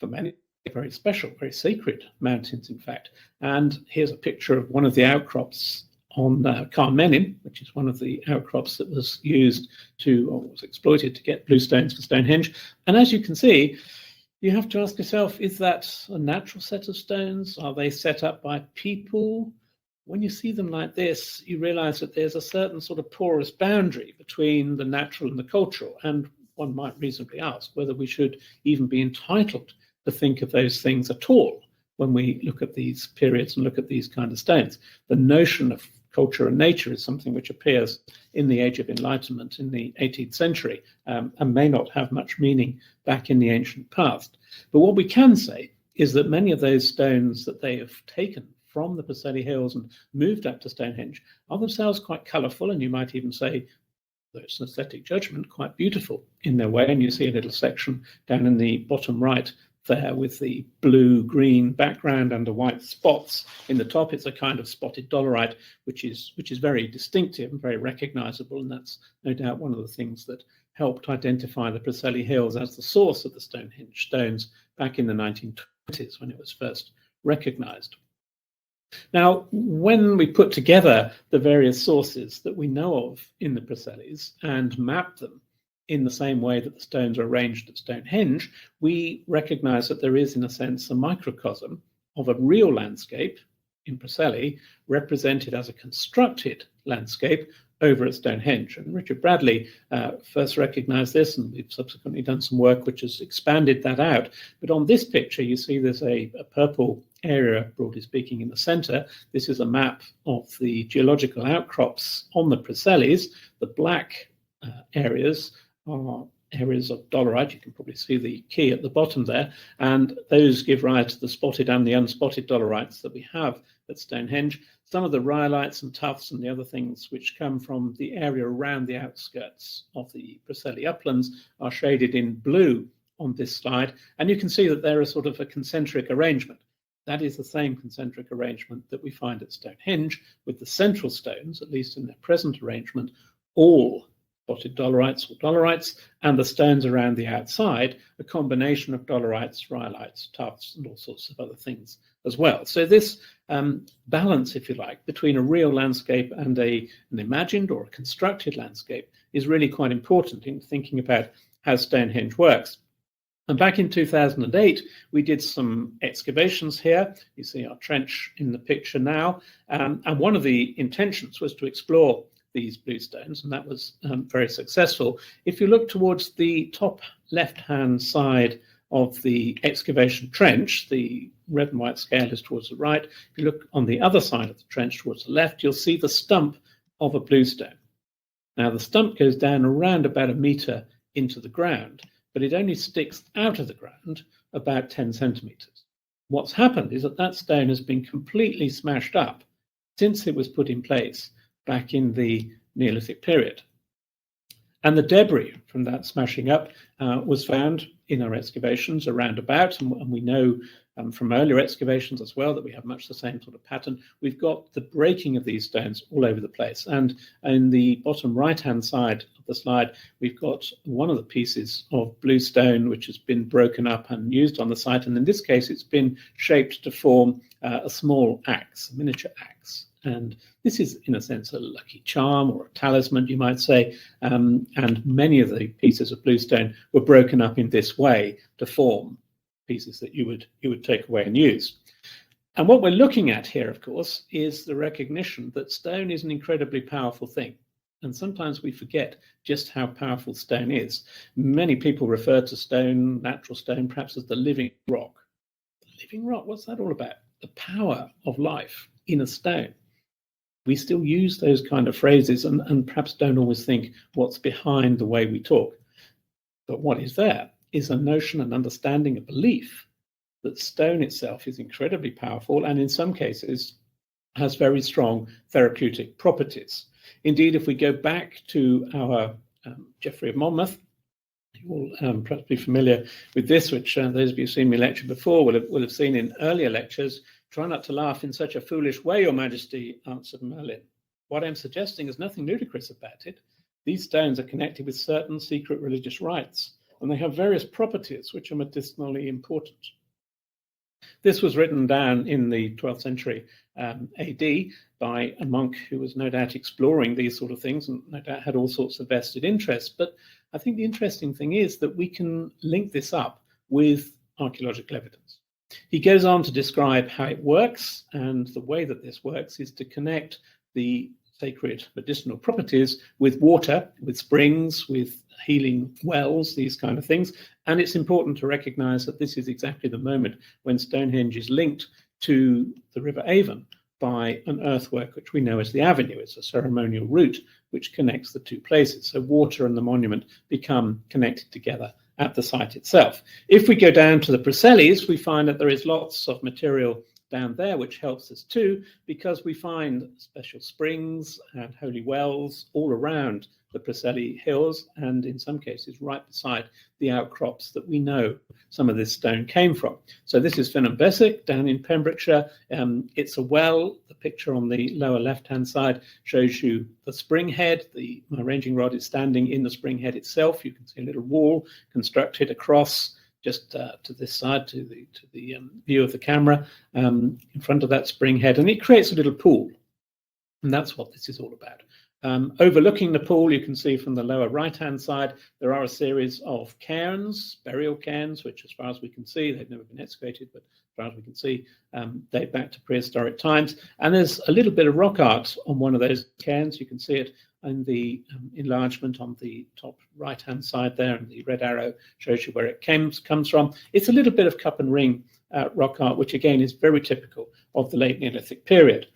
S1: For many, very special, very sacred mountains, in fact. And here's a picture of one of the outcrops on Carmenin, which is one of the outcrops that was used or was exploited to get bluestones for Stonehenge. And as you can see, you have to ask yourself, is that a natural set of stones? Are they set up by people? When you see them like this, you realize that there's a certain sort of porous boundary between the natural and the cultural. And one might reasonably ask whether we should even be entitled to think of those things at all when we look at these periods and look at these kind of stones. The notion of culture and nature is something which appears in the Age of Enlightenment in the 18th century and may not have much meaning back in the ancient past. But what we can say is that many of those stones that they have taken from the Preseli Hills and moved up to Stonehenge are themselves quite colourful, and you might even say, though it's an aesthetic judgment, quite beautiful in their way. And you see a little section down in the bottom right there with the blue-green background and the white spots in the top. It's a kind of spotted dolerite, which is very distinctive and very recognizable, and that's no doubt one of the things that helped identify the Preseli Hills as the source of the Stonehenge stones back in the 1920s when it was first recognized. Now, when we put together the various sources that we know of in the Preselis and map them in the same way that the stones are arranged at Stonehenge, we recognize that there is, in a sense, a microcosm of a real landscape in Preseli represented as a constructed landscape over at Stonehenge. And Richard Bradley first recognized this, and we've subsequently done some work which has expanded that out. But on this picture, you see there's a purple area, broadly speaking, in the center. This is a map of the geological outcrops on the Preselis. The black areas are areas of dolerite. You can probably see the key at the bottom there, and those give rise to the spotted and the unspotted dolerites that we have at Stonehenge. Some of the rhyolites and tuffs and the other things which come from the area around the outskirts of the Preseli uplands are shaded in blue on this slide, and you can see that they're a sort of a concentric arrangement. That is the same concentric arrangement that we find at Stonehenge, with the central stones, at least in their present arrangement, all spotted dolerites or dolerites, and the stones around the outside, a combination of dolerites, rhyolites, tuffs, and all sorts of other things as well. So this balance, if you like, between a real landscape and an imagined or a constructed landscape is really quite important in thinking about how Stonehenge works. And back in 2008, we did some excavations here. You see our trench in the picture now. And one of the intentions was to explore these bluestones, and that was very successful. If you look towards the top left-hand side of the excavation trench, the red and white scale is towards the right. If you look on the other side of the trench towards the left, you'll see the stump of a bluestone. Now, the stump goes down around about 1 meter into the ground, but it only sticks out of the ground about 10 centimeters. What's happened is that stone has been completely smashed up since it was put in place back in the Neolithic period. And the debris from that smashing up was found in our excavations around about, and we know from earlier excavations as well that we have much the same sort of pattern. We've got the breaking of these stones all over the place. And in the bottom right-hand side of the slide, we've got one of the pieces of bluestone which has been broken up and used on the site. And in this case, it's been shaped to form a small axe, a miniature axe. And this is, in a sense, a lucky charm or a talisman, you might say. And many of the pieces of bluestone were broken up in this way to form pieces that you would take away and use. And what we're looking at here, of course, is the recognition that stone is an incredibly powerful thing. And sometimes we forget just how powerful stone is. Many people refer to stone, natural stone, perhaps as the living rock. The living rock, what's that all about? The power of life in a stone. We still use those kind of phrases and perhaps don't always think what's behind the way we talk. But what is there is a notion, an understanding, a belief that stone itself is incredibly powerful and in some cases has very strong therapeutic properties. Indeed, if we go back to our Geoffrey of Monmouth, you will perhaps be familiar with this, which those of you who've seen me lecture before will have seen in earlier lectures. "Try not to laugh in such a foolish way, Your Majesty," answered Merlin. "What I'm suggesting is nothing ludicrous about it. These stones are connected with certain secret religious rites, and they have various properties which are medicinally important." This was written down in the 12th century AD by a monk who was no doubt exploring these sort of things and no doubt had all sorts of vested interests. But I think the interesting thing is that we can link this up with archaeological evidence. He goes on to describe how it works, and the way that this works is to connect the sacred medicinal properties with water, with springs, with healing wells, these kind of things. And it's important to recognize that this is exactly the moment when Stonehenge is linked to the River Avon by an earthwork which we know as the Avenue. It's a ceremonial route which connects the two places. So water and the monument become connected together at the site itself. If we go down to the Preselis, we find that there is lots of material down there, which helps us too, because we find special springs and holy wells all around the Preseli hills, and in some cases right beside the outcrops that we know some of this stone came from. So this is Ffynnon Besic down in Pembrokeshire. It's a well. The picture on the lower left-hand side shows you the spring head. My ranging rod is standing in the spring head itself. You can see a little wall constructed across just to this side, to the view of the camera, in front of that spring head, and it creates a little pool. And that's what this is all about. Overlooking the pool, you can see from the lower right-hand side, there are a series of cairns, burial cairns, which as far as we can see, they've never been excavated, but as far as we can see, date back to prehistoric times. And there's a little bit of rock art on one of those cairns. You can see it in the enlargement on the top right-hand side there, and the red arrow shows you where it comes from. It's a little bit of cup and ring rock art, which again is very typical of the late Neolithic period.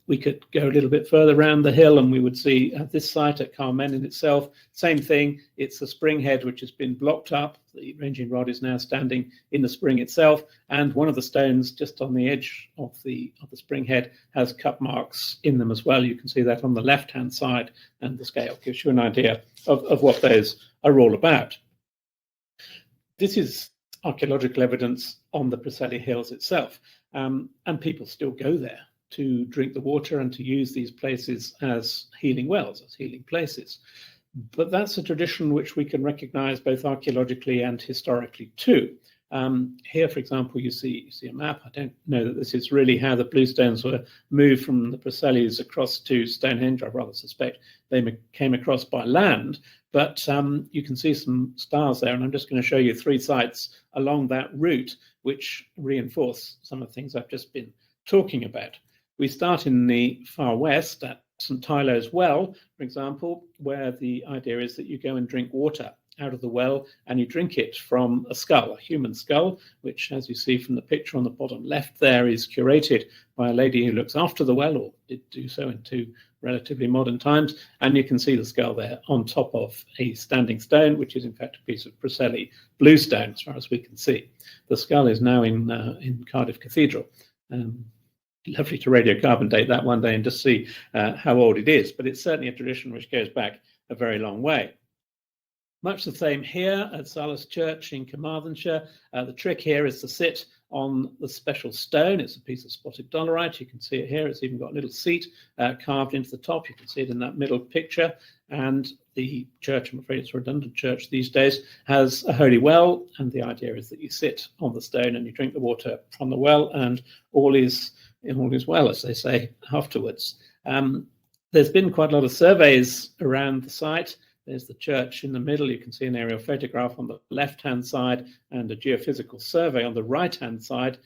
S1: We could go a little bit further around the hill and we would see this site at Carmen itself. Same thing, it's a spring head which has been blocked up. The ranging rod is now standing in the spring itself, and one of the stones just on the edge of the spring head has cut marks in them as well. You can see that on the left-hand side, and the scale gives you an idea of what those are all about. This is archaeological evidence on the Preseli Hills itself, and people still go there to drink the water and to use these places as healing wells, as healing places. But that's a tradition which we can recognize both archaeologically and historically too. Here, for example, you see a map. I don't know that this is really how the bluestones were moved from the Preselis across to Stonehenge. I rather suspect they came across by land, but you can see some stars there, and I'm just going to show you 3 sites along that route which reinforce some of the things I've just been talking about. We start in the far west at St. Tylo's Well, for example, where the idea is that you go and drink water out of the well and you drink it from a skull, a human skull, which, as you see from the picture on the bottom left there, is curated by a lady who looks after the well, or did do so in 2 relatively modern times. And you can see the skull there on top of a standing stone, which is in fact a piece of Preseli bluestone, as far as we can see. The skull is now in Cardiff Cathedral. Lovely to radiocarbon date that one day and just see how old it is, but it's certainly a tradition which goes back a very long way. Much the same here at Salas Church in Carmarthenshire. The trick here is to sit on the special stone. It's a piece of spotted dolerite. You can see it here. It's even got a little seat carved into the top. You can see it in that middle picture. And the church, I'm afraid it's a redundant church these days, has a holy well. And the idea is that you sit on the stone and you drink the water from the well, and all is well, as they say afterwards. There's been quite a lot of surveys around the site. There's the church in the middle. You can see an aerial photograph on the left-hand side and a geophysical survey on the right-hand side.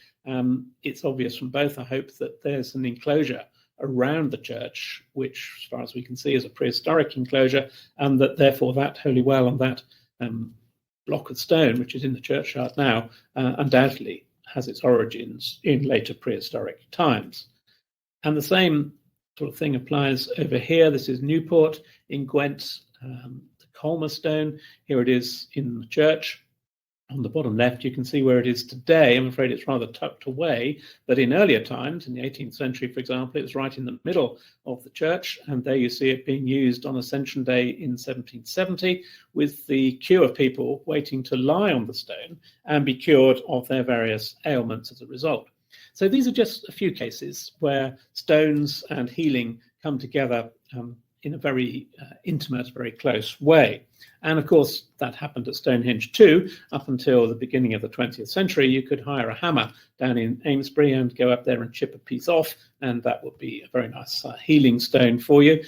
S1: It's obvious from both, I hope, that there's an enclosure around the church, which, as far as we can see, is a prehistoric enclosure, and that therefore that holy well on that block of stone, which is in the churchyard now, undoubtedly has its origins in later prehistoric times. And the same sort of thing applies over here. This is Newport in Gwent, the Colmer stone. Here it is in the church. On the bottom left, you can see where it is today. I'm afraid it's rather tucked away, but in earlier times, in the 18th century, for example, it was right in the middle of the church, and there you see it being used on Ascension Day in 1770, with the queue of people waiting to lie on the stone and be cured of their various ailments as a result. So these are just a few cases where stones and healing come together in a very intimate, very close way. And of course, that happened at Stonehenge too. Up until the beginning of the 20th century, you could hire a hammer down in Amesbury and go up there and chip a piece off, and that would be a very nice healing stone for you.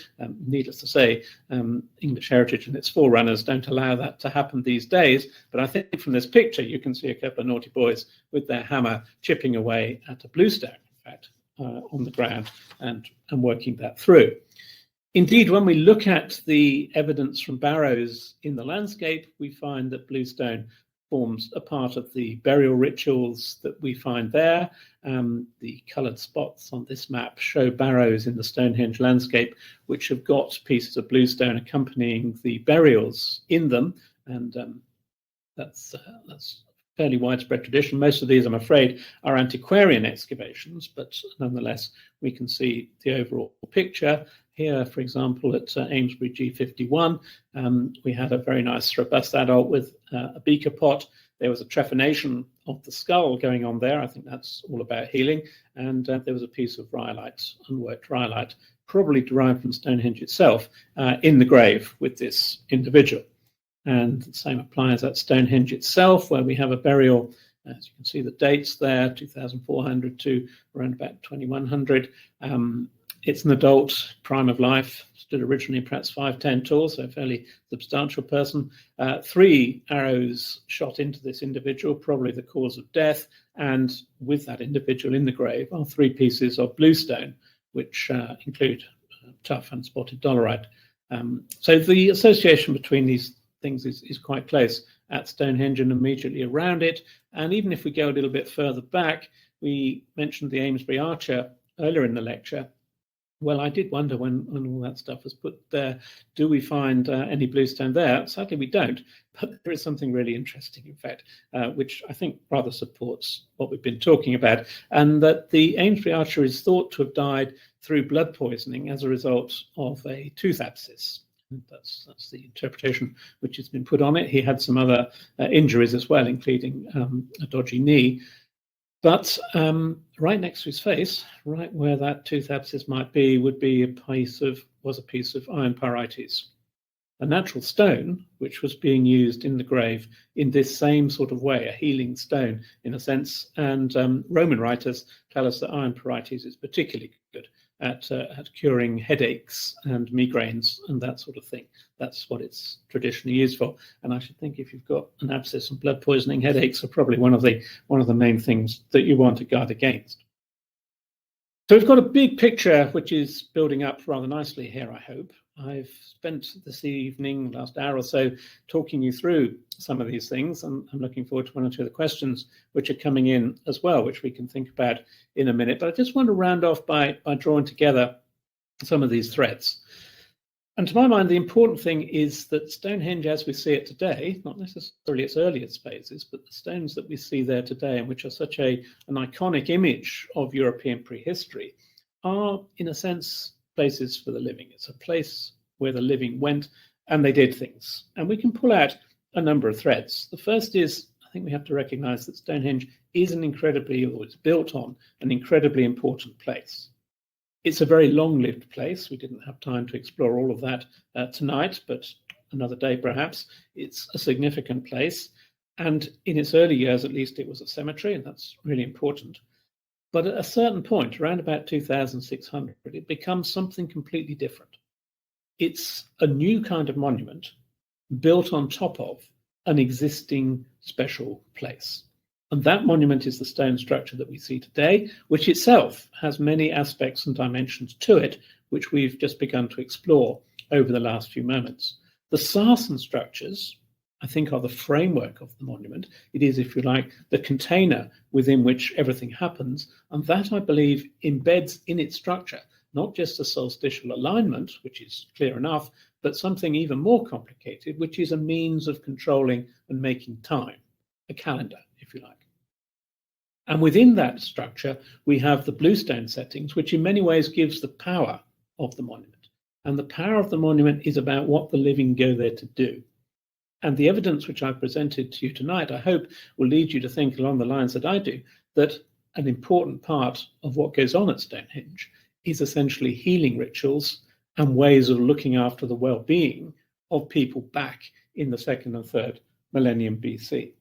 S1: Needless to say, English heritage and its forerunners don't allow that to happen these days, but I think from this picture, you can see a couple of naughty boys with their hammer chipping away at a bluestone, in fact, on the ground and working that through. Indeed, when we look at the evidence from barrows in the landscape, we find that bluestone forms a part of the burial rituals that we find there. The coloured spots on this map show barrows in the Stonehenge landscape, which have got pieces of bluestone accompanying the burials in them, and that's fairly widespread tradition. Most of these, I'm afraid, are antiquarian excavations, but nonetheless, we can see the overall picture. Here, for example, at Amesbury G51, we had a very nice robust adult with a beaker pot. There was a trephination of the skull going on there. I think that's all about healing. And there was a piece of rhyolite, unworked rhyolite, probably derived from Stonehenge itself, in the grave with this individual. And the same applies at Stonehenge itself, where we have a burial. As you can see, the dates there, 2400 to around about 2100. It's an adult, prime of life, stood originally perhaps 5'10" tall, so a fairly substantial person. 3 arrows shot into this individual, probably the cause of death, and with that individual in the grave are 3 pieces of bluestone, which include tough and spotted dolerite. So the association between these things is quite close at Stonehenge and immediately around it. And even if we go a little bit further back, we mentioned the Amesbury Archer earlier in the lecture. well, I did wonder when all that stuff was put there, do we find any bluestone there? Sadly, we don't, but there is something really interesting, in fact, which I think rather supports what we've been talking about, and that the Amesbury archer is thought to have died through blood poisoning as a result of a tooth abscess. That's the interpretation which has been put on it. He had some other injuries as well, including a dodgy knee. But right next to his face, right where that tooth abscess might be, was a piece of iron pyrites, a natural stone which was being used in the grave in this same sort of way, a healing stone in a sense. And Roman writers tell us that iron pyrites is particularly good at curing headaches and migraines and that sort of thing. That's what it's traditionally used for. And I should think if you've got an abscess and blood poisoning, headaches are probably one of the main things that you want to guard against. So we've got a big picture which is building up rather nicely here, I hope. I've spent this evening, last hour or so, talking you through some of these things, and I'm looking forward to one or two of the questions which are coming in as well, which we can think about in a minute. But I just want to round off by drawing together some of these threads. And to my mind, the important thing is that Stonehenge, as we see it today, not necessarily its earliest phases, but the stones that we see there today, and which are such an iconic image of European prehistory, are, in a sense, places for the living. It's a place where the living went and they did things. And we can pull out a number of threads. The first is, I think we have to recognize that Stonehenge is it's built on an incredibly important place. It's a very long-lived place. We didn't have time to explore all of that tonight, but another day perhaps. It's a significant place. And in its early years, at least, it was a cemetery, and that's really important. But at a certain point, around about 2600, it becomes something completely different. It's a new kind of monument built on top of an existing special place. And that monument is the stone structure that we see today, which itself has many aspects and dimensions to it, which we've just begun to explore over the last few moments. The sarsen structures, I think, are the framework of the monument. It is, if you like, the container within which everything happens. And that, I believe, embeds in its structure not just a solstitial alignment, which is clear enough, but something even more complicated, which is a means of controlling and making time, a calendar, if you like. And within that structure, we have the bluestone settings, which in many ways gives the power of the monument. And the power of the monument is about what the living go there to do. And the evidence which I've presented to you tonight, I hope, will lead you to think along the lines that I do, that an important part of what goes on at Stonehenge is essentially healing rituals and ways of looking after the well-being of people back in the 2nd and 3rd millennium BC.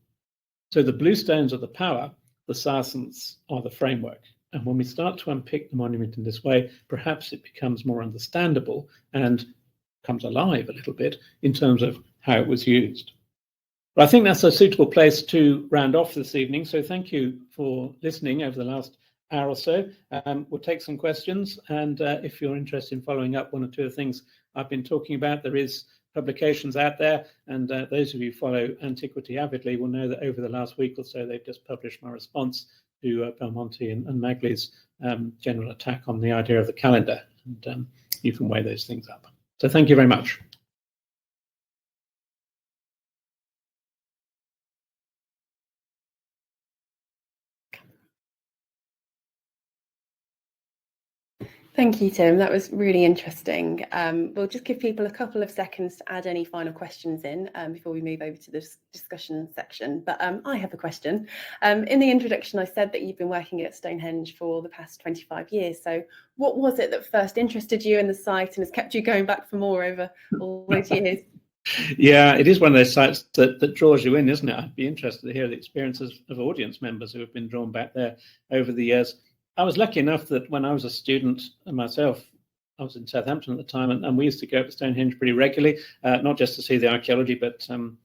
S1: So the bluestones are the power, the sarsens are the framework. And when we start to unpick the monument in this way, perhaps it becomes more understandable and comes alive a little bit in terms of how it was used. But I think that's a suitable place to round off this evening. So thank you for listening over the last hour or so. We'll take some questions. And if you're interested in following up one or two of the things I've been talking about, there is publications out there. And those of you who follow Antiquity avidly will know that over the last week or so, they've just published my response to Belmonte and Magley's general attack on the idea of the calendar. And you can weigh those things up. So thank you very much.
S2: Thank you, Tim. That was really interesting. We'll just give people a couple of seconds to add any final questions in before we move over to the discussion section. But I have a question. In the introduction, I said that you've been working at Stonehenge for the past 25 years. So what was it that first interested you in the site and has kept you going back for more over all those years?
S1: Yeah, it is one of those sites that draws you in, isn't it? I'd be interested to hear the experiences of audience members who have been drawn back there over the years. I was lucky enough that when I was a student myself, I was in Southampton at the time, and we used to go up to Stonehenge pretty regularly, not just to see the archaeology, but to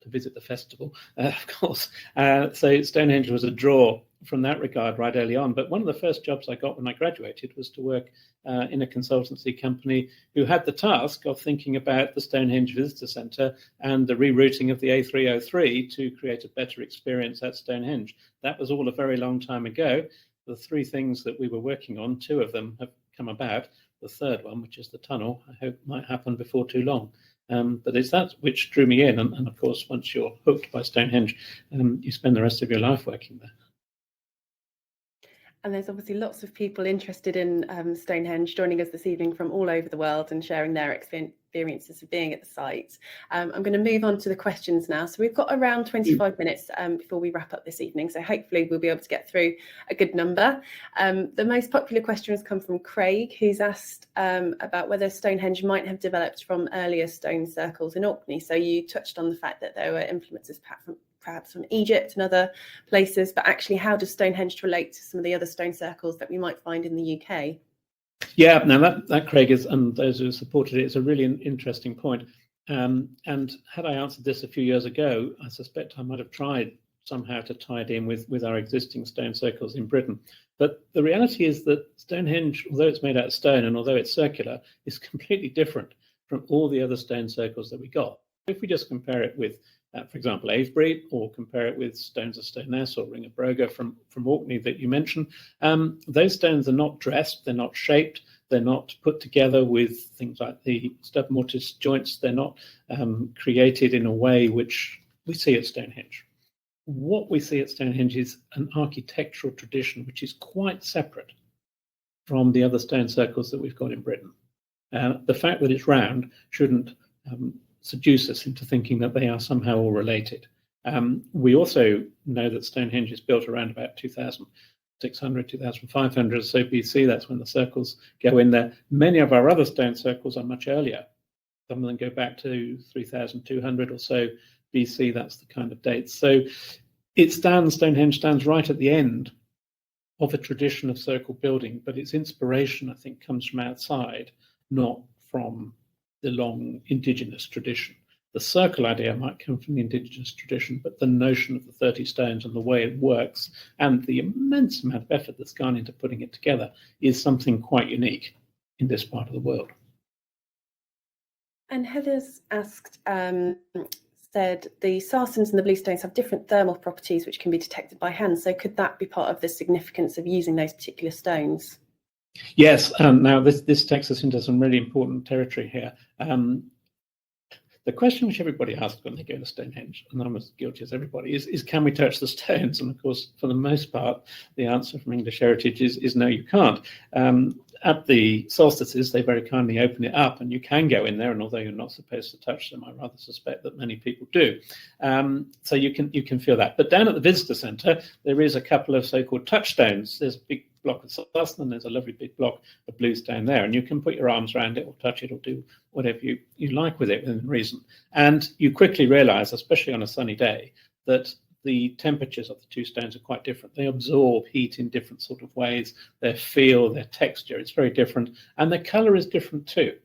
S1: visit the festival, of course. So Stonehenge was a draw from that regard right early on. But one of the first jobs I got when I graduated was to work in a consultancy company who had the task of thinking about the Stonehenge Visitor Centre and the rerouting of the A303 to create a better experience at Stonehenge. That was all a very long time ago. The three things that we were working on, two of them have come about. the third one, which is the tunnel, I hope might happen before too long. But it's that which drew me in. And of course, once you're hooked by Stonehenge, you spend the rest of your life working there.
S2: And there's obviously lots of people interested in Stonehenge joining us this evening from all over the world and sharing their experiences of being at the site. I'm going to move on to the questions now. So we've got around 25 minutes before we wrap up this evening. So hopefully we'll be able to get through a good number. The most popular question has come from Craig, who's asked about whether Stonehenge might have developed from earlier stone circles in Orkney. So you touched on the fact that there were influences perhaps from Egypt and other places, but actually how does Stonehenge relate to some of the other stone circles that we might find in the UK?
S1: Yeah, now that Craig is, and those who supported it, is a really interesting point. And had I answered this a few years ago, I suspect I might have tried somehow to tie it in with our existing stone circles in Britain. But the reality is that Stonehenge, although it's made out of stone and although it's circular, is completely different from all the other stone circles that we got. If we just compare it with, for example, Avebury, or compare it with stones of Stoneness or Ring of Broga from Orkney that you mentioned, those stones are not dressed, they're not shaped, they're not put together with things like the stub mortise joints, they're not created in a way which we see at Stonehenge. What we see at Stonehenge is an architectural tradition which is quite separate from the other stone circles that we've got in Britain. The fact that it's round shouldn't seduce us into thinking that they are somehow all related. We also know that Stonehenge is built around about 2600, 2500 or so BC. That's when the circles go in there. Many of our other stone circles are much earlier. Some of them go back to 3200 or so BC. That's the kind of date. So Stonehenge stands right at the end of a tradition of circle building, but its inspiration, I think, comes from outside, not from the long indigenous tradition. The circle idea might come from the indigenous tradition, but the notion of the 30 stones and the way it works and the immense amount of effort that's gone into putting it together is something quite unique in this part of the world.
S2: And Heather's asked, said the sarsen's and the bluestones have different thermal properties which can be detected by hand. So could that be part of the significance of using those particular stones?
S1: Yes, now this takes us into some really important territory here. The question which everybody asks when they go to Stonehenge, and I'm as guilty as everybody, is can we touch the stones? And of course, for the most part, the answer from English Heritage is no, you can't. At the solstices, they very kindly open it up, and you can go in there. And although you're not supposed to touch them, I rather suspect that many people do. So you can feel that. But down at the visitor centre, there is a couple of so-called touchstones. There's a big block of sarsen, and there's a lovely big block of bluestone there, and you can put your arms around it or touch it or do whatever you like with it within reason. And you quickly realise, especially on a sunny day, that the temperatures of the two stones are quite different. They absorb heat in different sort of ways. Their feel, their texture, it's very different, and their colour is different too.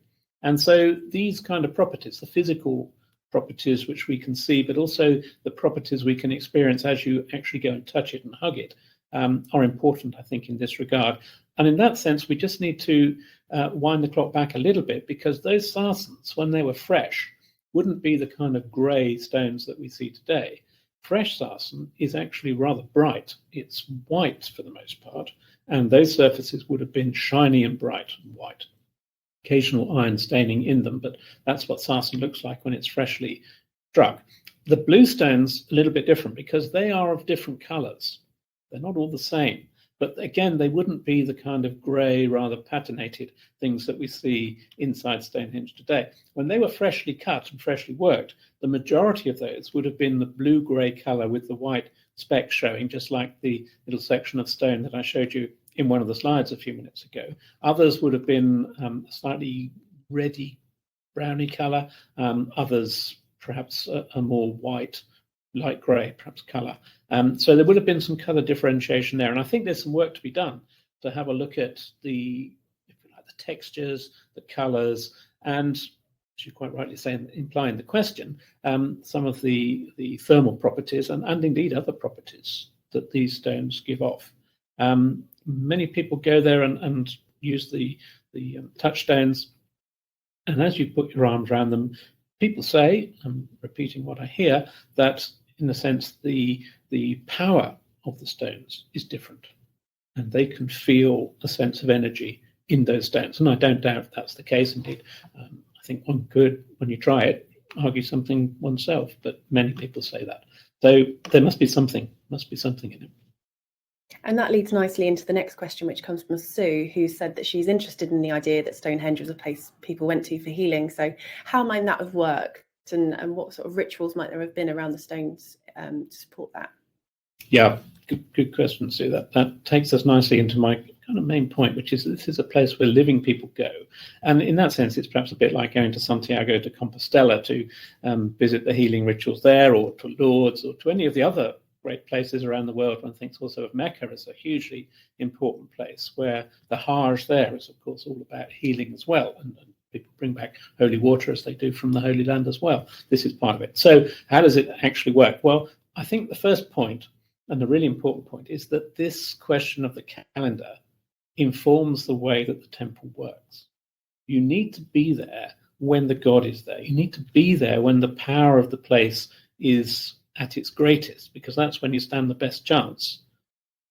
S1: And so these kind of properties, the physical properties which we can see, but also the properties we can experience as you actually go and touch it and hug it, are important, I think, in this regard. And in that sense, we just need to wind the clock back a little bit, because those sarsens, when they were fresh, wouldn't be the kind of grey stones that we see today. Fresh sarsen is actually rather bright. It's white for the most part, and those surfaces would have been shiny and bright and white. Occasional iron staining in them, but that's what sarsen looks like when it's freshly struck. The bluestones, a little bit different, because they are of different colours. They're not all the same, but again, they wouldn't be the kind of grey, rather patinated things that we see inside Stonehenge today. When they were freshly cut and freshly worked, the majority of those would have been the blue-grey colour with the white specks showing, just like the little section of stone that I showed you in one of the slides a few minutes ago. Others would have been slightly reddy, browny colour. Others perhaps a more white, light grey, perhaps colour. So there would have been some colour differentiation there. And I think there's some work to be done to have a look at the textures, the colours, and, as you quite rightly say, implying the question, some of the thermal properties and indeed other properties that these stones give off. Many people go there and use the touchstones, and as you put your arms around them, people say, I'm repeating what I hear, that in a sense the power of the stones is different, and they can feel a sense of energy in those stones. And I don't doubt that's the case indeed. I think one could, when you try it, argue something oneself, but many people say that. So there must be something in it.
S2: And that leads nicely into the next question, which comes from Sue, who said that she's interested in the idea that Stonehenge was a place people went to for healing. So how might that have worked, and what sort of rituals might there have been around the stones to support that?
S1: Yeah, good question, Sue. That takes us nicely into my kind of main point, which is this is a place where living people go. And in that sense, it's perhaps a bit like going to Santiago de Compostela to visit the healing rituals there, or to Lourdes, or to any of the other great places around the world. One thinks also of Mecca as a hugely important place where the Hajj there is, of course, all about healing as well. And people bring back holy water as they do from the Holy Land as well. This is part of it. So how does it actually work? Well, I think the first point, and the really important point, is that this question of the calendar informs the way that the temple works. You need to be there when the god is there. You need to be there when the power of the place is at its greatest, because that's when you stand the best chance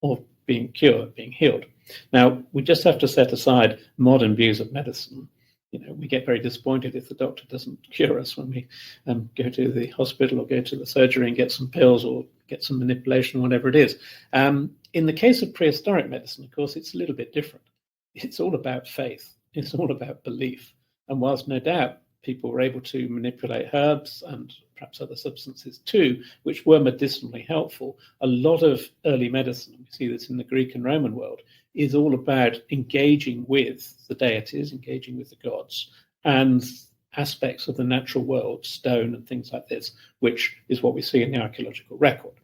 S1: of being cured, being healed. Now, we just have to set aside modern views of medicine. We get very disappointed if the doctor doesn't cure us when we go to the hospital or go to the surgery and get some pills or get some manipulation, whatever it is. In the case of prehistoric medicine, of course, it's a little bit different. It's all about faith. It's all about belief. And whilst no doubt people were able to manipulate herbs and perhaps other substances too, which were medicinally helpful, a lot of early medicine, we see this in the Greek and Roman world, is all about engaging with the deities, engaging with the gods, and aspects of the natural world, stone and things like this, which is what we see in the archaeological record.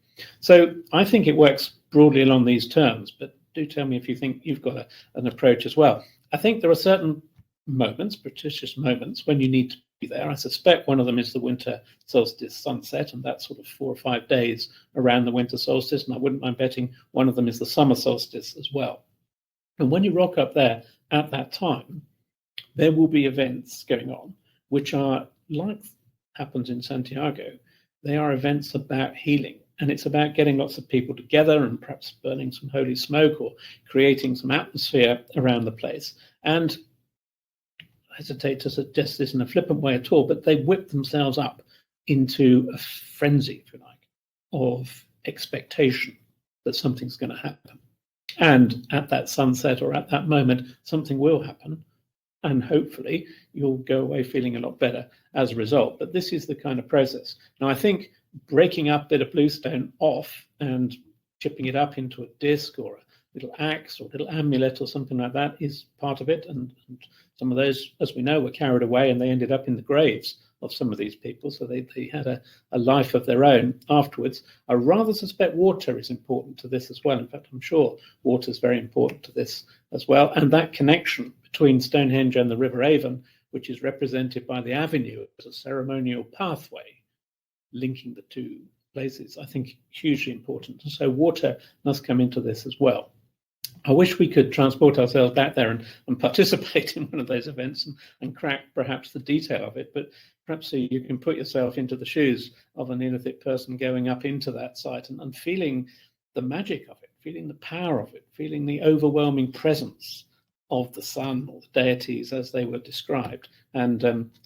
S1: So I think it works broadly along these terms, but do tell me if you think you've got an approach as well. I think there are certain moments, propitious moments, when you need to be there. I suspect one of them is the winter solstice sunset, and that's sort of 4 or 5 days around the winter solstice, and I wouldn't mind betting one of them is the summer solstice as well. And when you rock up there at that time, there will be events going on, which are, like happens in Santiago, they are events about healing. And it's about getting lots of people together and perhaps burning some holy smoke or creating some atmosphere around the place. And I hesitate to suggest this in a flippant way at all, but they whip themselves up into a frenzy, if you like, of expectation that something's going to happen. And at that sunset or at that moment, something will happen. And hopefully you'll go away feeling a lot better as a result. But this is the kind of process. Now, I think breaking up a bit of bluestone off and chipping it up into a disc or a little axe or a little amulet or something like that is part of it. And some of those, as we know, were carried away and they ended up in the graves of some of these people. So they had a life of their own afterwards. I rather suspect water is important to this as well. In fact, I'm sure water is very important to this as well. And that connection between Stonehenge and the River Avon, which is represented by the avenue as a ceremonial pathway linking the two places, I think hugely important. And so water must come into this as well. I wish we could transport ourselves back there and participate in one of those events and crack perhaps the detail of it, but perhaps so you can put yourself into the shoes of a Neolithic person going up into that site and feeling the magic of it, feeling the power of it, feeling the overwhelming presence of the sun or the deities as they were described, and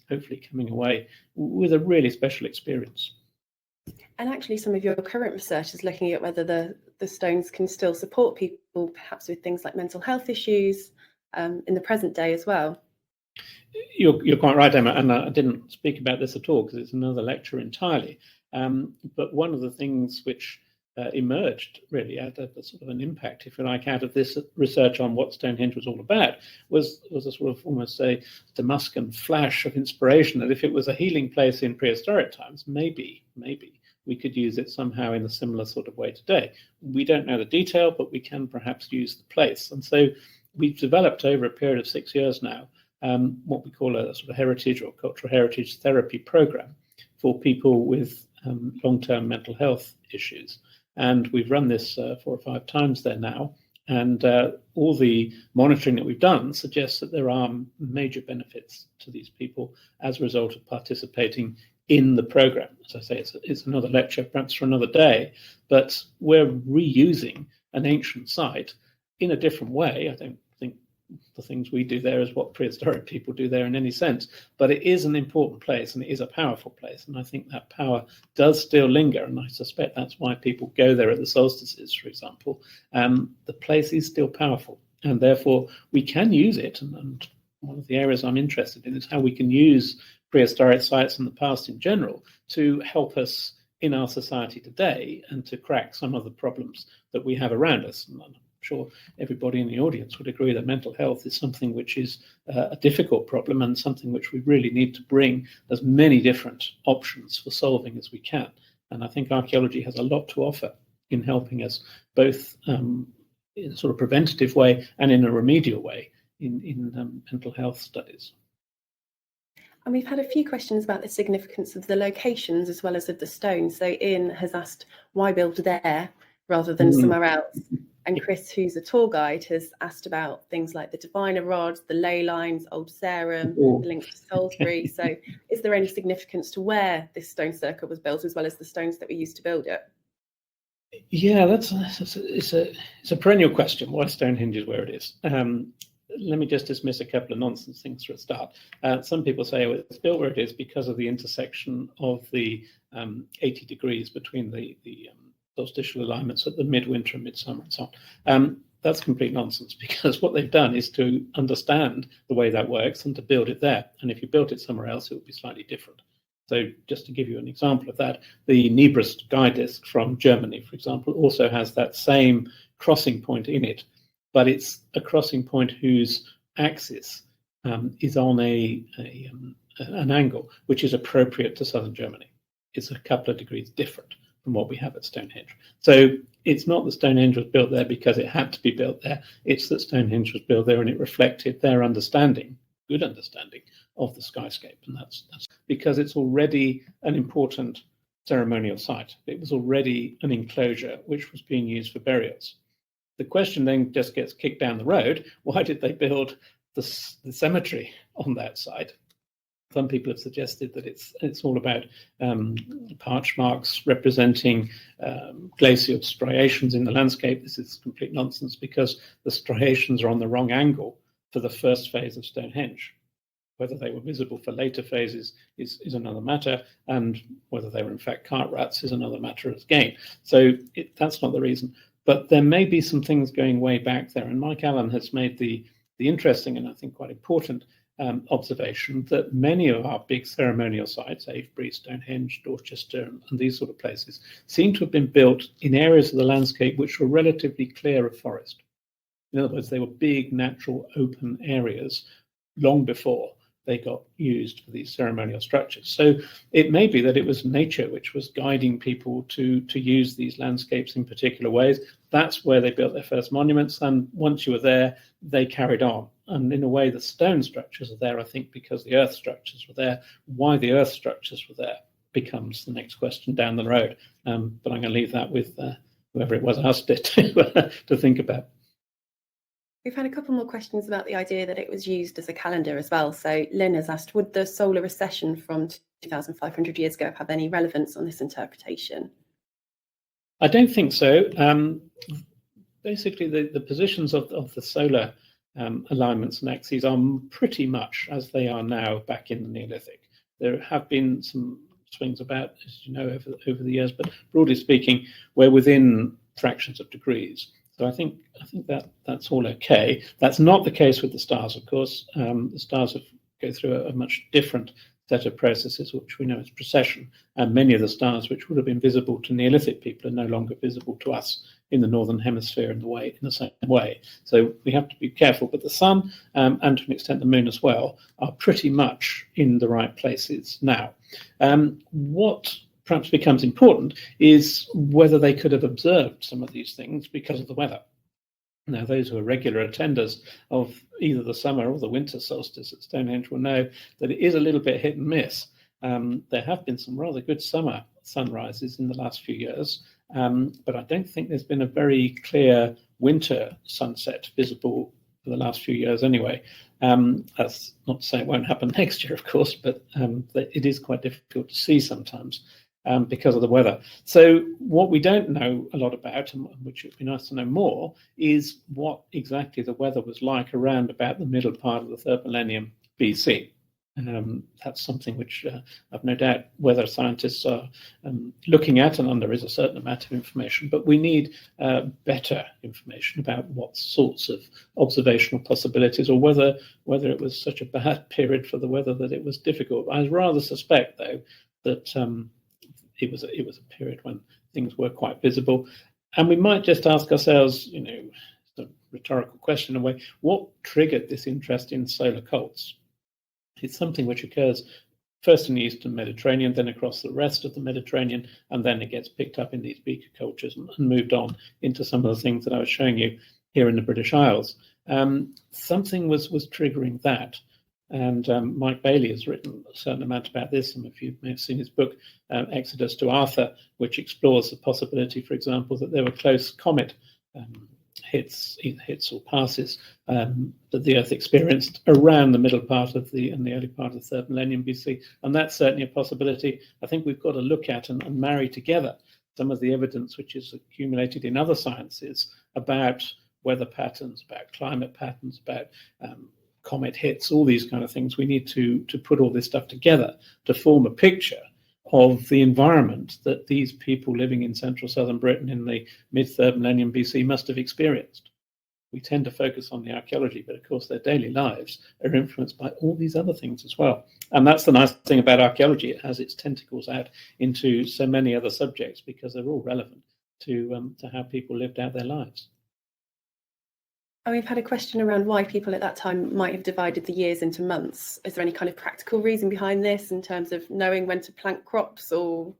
S1: hopefully coming away with a really special experience.
S2: And actually, some of your current research is looking at whether the stones can still support people, perhaps with things like mental health issues in the present day as well.
S1: You're quite right, Emma, and I didn't speak about this at all because it's another lecture entirely. But one of the things which emerged really at a sort of an impact, if you like, out of this research on what Stonehenge was all about was a sort of almost a Damascus flash of inspiration that if it was a healing place in prehistoric times, maybe we could use it somehow in a similar sort of way today. We don't know the detail, but we can perhaps use the place. And so we've developed over a period of 6 years now what we call a sort of heritage or cultural heritage therapy program for people with long-term mental health issues. And we've run this 4 or 5 times there now. And all the monitoring that we've done suggests that there are major benefits to these people as a result of participating in the program. As I say, it's another lecture, perhaps for another day, but we're reusing an ancient site in a different way. I don't think the things we do there is what prehistoric people do there in any sense, but it is an important place and it is a powerful place, and I think that power does still linger, and I suspect that's why people go there at the solstices, for example. The place is still powerful, and therefore we can use it, and one of the areas I'm interested in is how we can use prehistoric sites in the past in general to help us in our society today and to crack some of the problems that we have around us. And I'm sure everybody in the audience would agree that mental health is something which is a difficult problem and something which we really need to bring as many different options for solving as we can. And I think archaeology has a lot to offer in helping us both in a sort of preventative way and in a remedial way in mental health studies.
S2: And we've had a few questions about the significance of the locations as well as of the stones. So Ian has asked, why build there rather than somewhere else? And Chris, who's a tour guide, has asked about things like the diviner rods, the ley lines, Old Sarum, the links to Salisbury. So is there any significance to where this stone circuit was built as well as the stones that were used to build it?
S1: Yeah, it's a perennial question, why Stonehenge is where it is. Let me just dismiss a couple of nonsense things for a start. Some people say, well, it's built where it is because of the intersection of the 80 degrees between the solstitial alignments at the midwinter and midsummer and so on. That's complete nonsense, because what they've done is to understand the way that works and to build it there. And if you built it somewhere else, it would be slightly different. So just to give you an example of that, the Nebra sky disk from Germany, for example, also has that same crossing point in it, but it's a crossing point whose axis is on an angle which is appropriate to southern Germany. It's a couple of degrees different from what we have at Stonehenge. So it's not that Stonehenge was built there because it had to be built there. It's that Stonehenge was built there and it reflected their understanding, good understanding, of the skyscape. And that's because it's already an important ceremonial site. It was already an enclosure which was being used for burials. The question then just gets kicked down the road. Why did they build the cemetery on that site? Some people have suggested that it's all about parch marks representing glacial striations in the landscape. This is complete nonsense, because the striations are on the wrong angle for the first phase of Stonehenge. Whether they were visible for later phases is another matter, and whether they were in fact cart ruts is another matter again. So that's not the reason. But there may be some things going way back there, and Mike Allen has made the interesting and I think quite important observation that many of our big ceremonial sites, Avebury, Stonehenge, Dorchester, and these sort of places, seem to have been built in areas of the landscape which were relatively clear of forest. In other words, they were big, natural, open areas long before they got used for these ceremonial structures. So it may be that it was nature which was guiding people to use these landscapes in particular ways. That's where they built their first monuments, and once you were there, they carried on. And in a way, the stone structures are there, I think, because the earth structures were there. Why the earth structures were there becomes the next question down the road. But I'm going to leave that with whoever it was asked it to think about.
S2: We've had a couple more questions about the idea that it was used as a calendar as well. So Lynn has asked, would the solar recession from 2,500 years ago have any relevance on this interpretation?
S1: I don't think so. Basically, the positions of the solar alignments and axes are pretty much as they are now back in the Neolithic. There have been some swings about, as you know, over the years, but broadly speaking, we're within fractions of degrees. So I think that's all okay. That's not the case with the stars, of course. The stars go through a much different set of processes, which we know as precession, and many of the stars which would have been visible to Neolithic people are no longer visible to us in the northern hemisphere in the same way. So we have to be careful. But the sun and to an extent the moon as well are pretty much in the right places now. What perhaps becomes important is whether they could have observed some of these things because of the weather. Now, those who are regular attenders of either the summer or the winter solstice at Stonehenge will know that it is a little bit hit and miss. There have been some rather good summer sunrises in the last few years, but I don't think there's been a very clear winter sunset visible for the last few years anyway. That's not to say it won't happen next year, of course, but it is quite difficult to see sometimes. because of the weather. So what we don't know a lot about, and which would be nice to know more, is what exactly the weather was like around about the middle part of the 3rd millennium BC. That's something which I've no doubt weather scientists are looking at, and there is a certain amount of information, but we need better information about what sorts of observational possibilities, or whether it was such a bad period for the weather that it was difficult. I rather suspect, though, that it was a period when things were quite visible. And we might just ask ourselves, it's a rhetorical question in a way, what triggered this interest in solar cults? It's something which occurs first in the Eastern Mediterranean, then across the rest of the Mediterranean, and then it gets picked up in these beaker cultures and moved on into some of the things that I was showing you here in the British Isles. Something was triggering that. And Mike Bailey has written a certain amount about this. Some of you may have seen his book, Exodus to Arthur, which explores the possibility, for example, that there were close comet hits or passes that the Earth experienced around the middle part of and the early part of the 3rd millennium BC. And that's certainly a possibility. I think we've got to look at and marry together some of the evidence which is accumulated in other sciences about weather patterns, about climate patterns, about comet hits, all these kind of things. We need to put all this stuff together to form a picture of the environment that these people living in central southern Britain in the mid-3rd millennium BC must have experienced. We tend to focus on the archaeology, but of course their daily lives are influenced by all these other things as well. And that's the nice thing about archaeology. It has its tentacles out into so many other subjects because they're all relevant to how people lived out their lives.
S2: And we've had a question around why people at that time might have divided the years into months. Is there any kind of practical reason behind this in terms of knowing when to plant crops or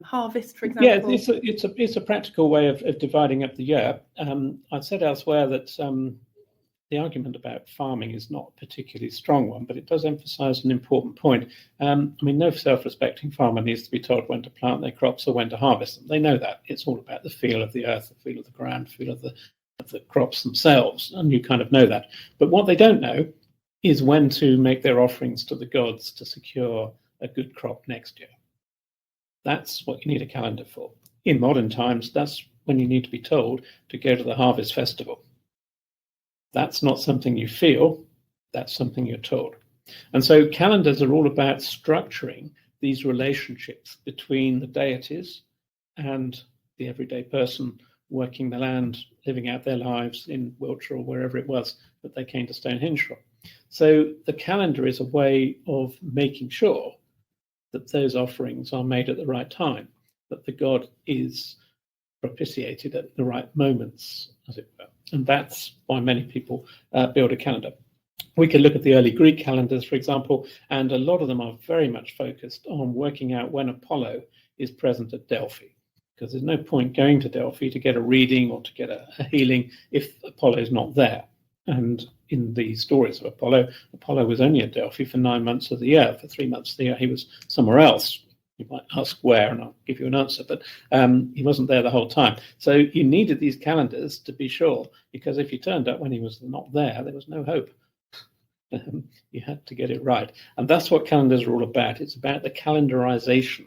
S2: harvest, for example?
S1: Yeah, it's a practical way of dividing up the year. I've said elsewhere that the argument about farming is not a particularly strong one, but it does emphasize an important point. No self-respecting farmer needs to be told when to plant their crops or when to harvest them. They know that. It's all about the feel of the earth, the feel of the ground, the feel of the crops themselves, and you kind of know that. But what they don't know is when to make their offerings to the gods to secure a good crop next year. That's what you need a calendar for. In modern times, that's when you need to be told to go to the harvest festival. That's not something you feel, that's something you're told. And so calendars are all about structuring these relationships between the deities and the everyday person working the land, living out their lives in Wiltshire or wherever it was that they came to Stonehenge from. So the calendar is a way of making sure that those offerings are made at the right time, that the god is propitiated at the right moments, as it were. And that's why many people build a calendar. We can look at the early Greek calendars, for example, and a lot of them are very much focused on working out when Apollo is present at Delphi. Because there's no point going to Delphi to get a reading or to get a healing if Apollo is not there. And in the stories of Apollo was only at Delphi for 9 months of the year. For 3 months of the year, he was somewhere else. You might ask where, and I'll give you an answer, but he wasn't there the whole time. So you needed these calendars to be sure, because if you turned up when he was not there, there was no hope. You had to get it right. And that's what calendars are all about. It's about the calendarization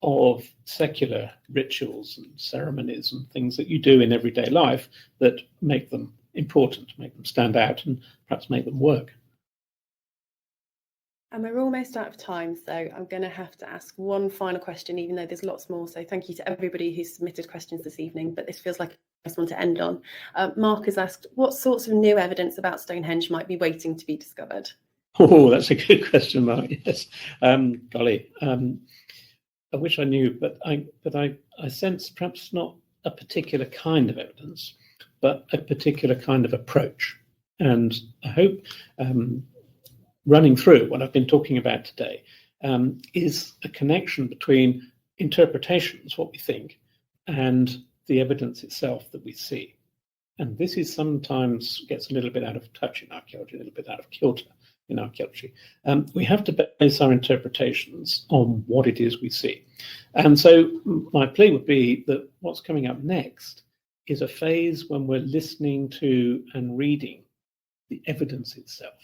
S1: of secular rituals and ceremonies and things that you do in everyday life that make them important, make them stand out, and perhaps make them work.
S2: And we're almost out of time, so I'm going to have to ask one final question, even though there's lots more. So thank you to everybody who submitted questions this evening, but this feels like a nice one to end on. Mark has asked, what sorts of new evidence about Stonehenge might be waiting to be discovered?
S1: Oh, that's a good question, Mark. Yes. Golly. I wish I knew, but I sense perhaps not a particular kind of evidence, but a particular kind of approach. And I hope running through what I've been talking about today is a connection between interpretations, what we think, and the evidence itself that we see. And this is sometimes gets a little bit out of touch in archaeology, a little bit out of kilter in archaeology. We have to base our interpretations on what it is we see. And so my plea would be that what's coming up next is a phase when we're listening to and reading the evidence itself.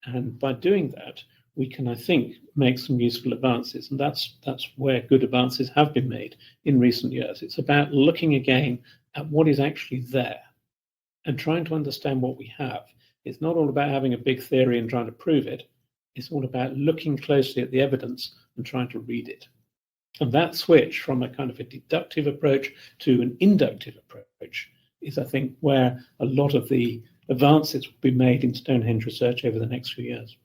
S1: And by doing that, we can, I think, make some useful advances. And that's where good advances have been made in recent years. It's about looking again at what is actually there and trying to understand what we have. It's not all about having a big theory and trying to prove it. It's all about looking closely at the evidence and trying to read it. And that switch from a kind of a deductive approach to an inductive approach is, I think, where a lot of the advances will be made in Stonehenge research over the next few years.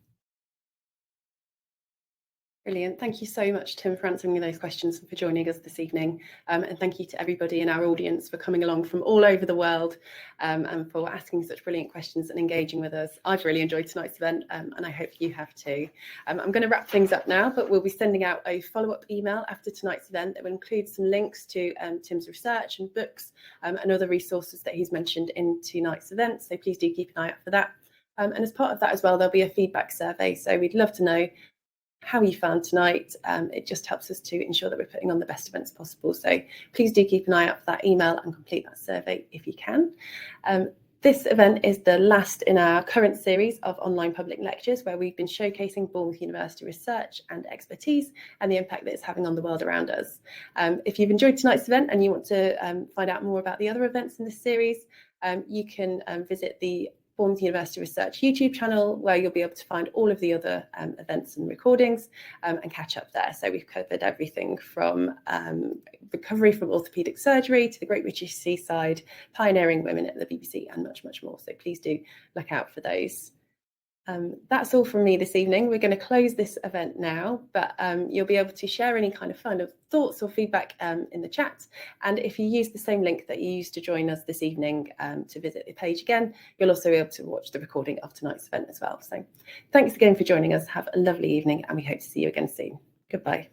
S2: Brilliant. Thank you so much, Tim, for answering those questions and for joining us this evening. And thank you to everybody in our audience for coming along from all over the world and for asking such brilliant questions and engaging with us. I've really enjoyed tonight's event and I hope you have too. I'm going to wrap things up now, but we'll be sending out a follow-up email after tonight's event that will include some links to Tim's research and books and other resources that he's mentioned in tonight's event. So please do keep an eye out for that. And as part of that as well, there'll be a feedback survey. So we'd love to know how you found tonight. It just helps us to ensure that we're putting on the best events possible. So please do keep an eye out for that email and complete that survey if you can. This event is the last in our current series of online public lectures where we've been showcasing Bournemouth University research and expertise and the impact that it's having on the world around us. If you've enjoyed tonight's event and you want to find out more about the other events in this series, you can visit the Bournemouth University Research YouTube channel, where you'll be able to find all of the other events and recordings and catch up there. So we've covered everything from recovery from orthopaedic surgery to the Great British Seaside, pioneering women at the BBC, and much, much more. So please do look out for those. That's all from me this evening. We're going to close this event now, but you'll be able to share any kind of final thoughts or feedback in the chat. And if you use the same link that you used to join us this evening to visit the page again, you'll also be able to watch the recording of tonight's event as well. So thanks again for joining us. Have a lovely evening and we hope to see you again soon. Goodbye.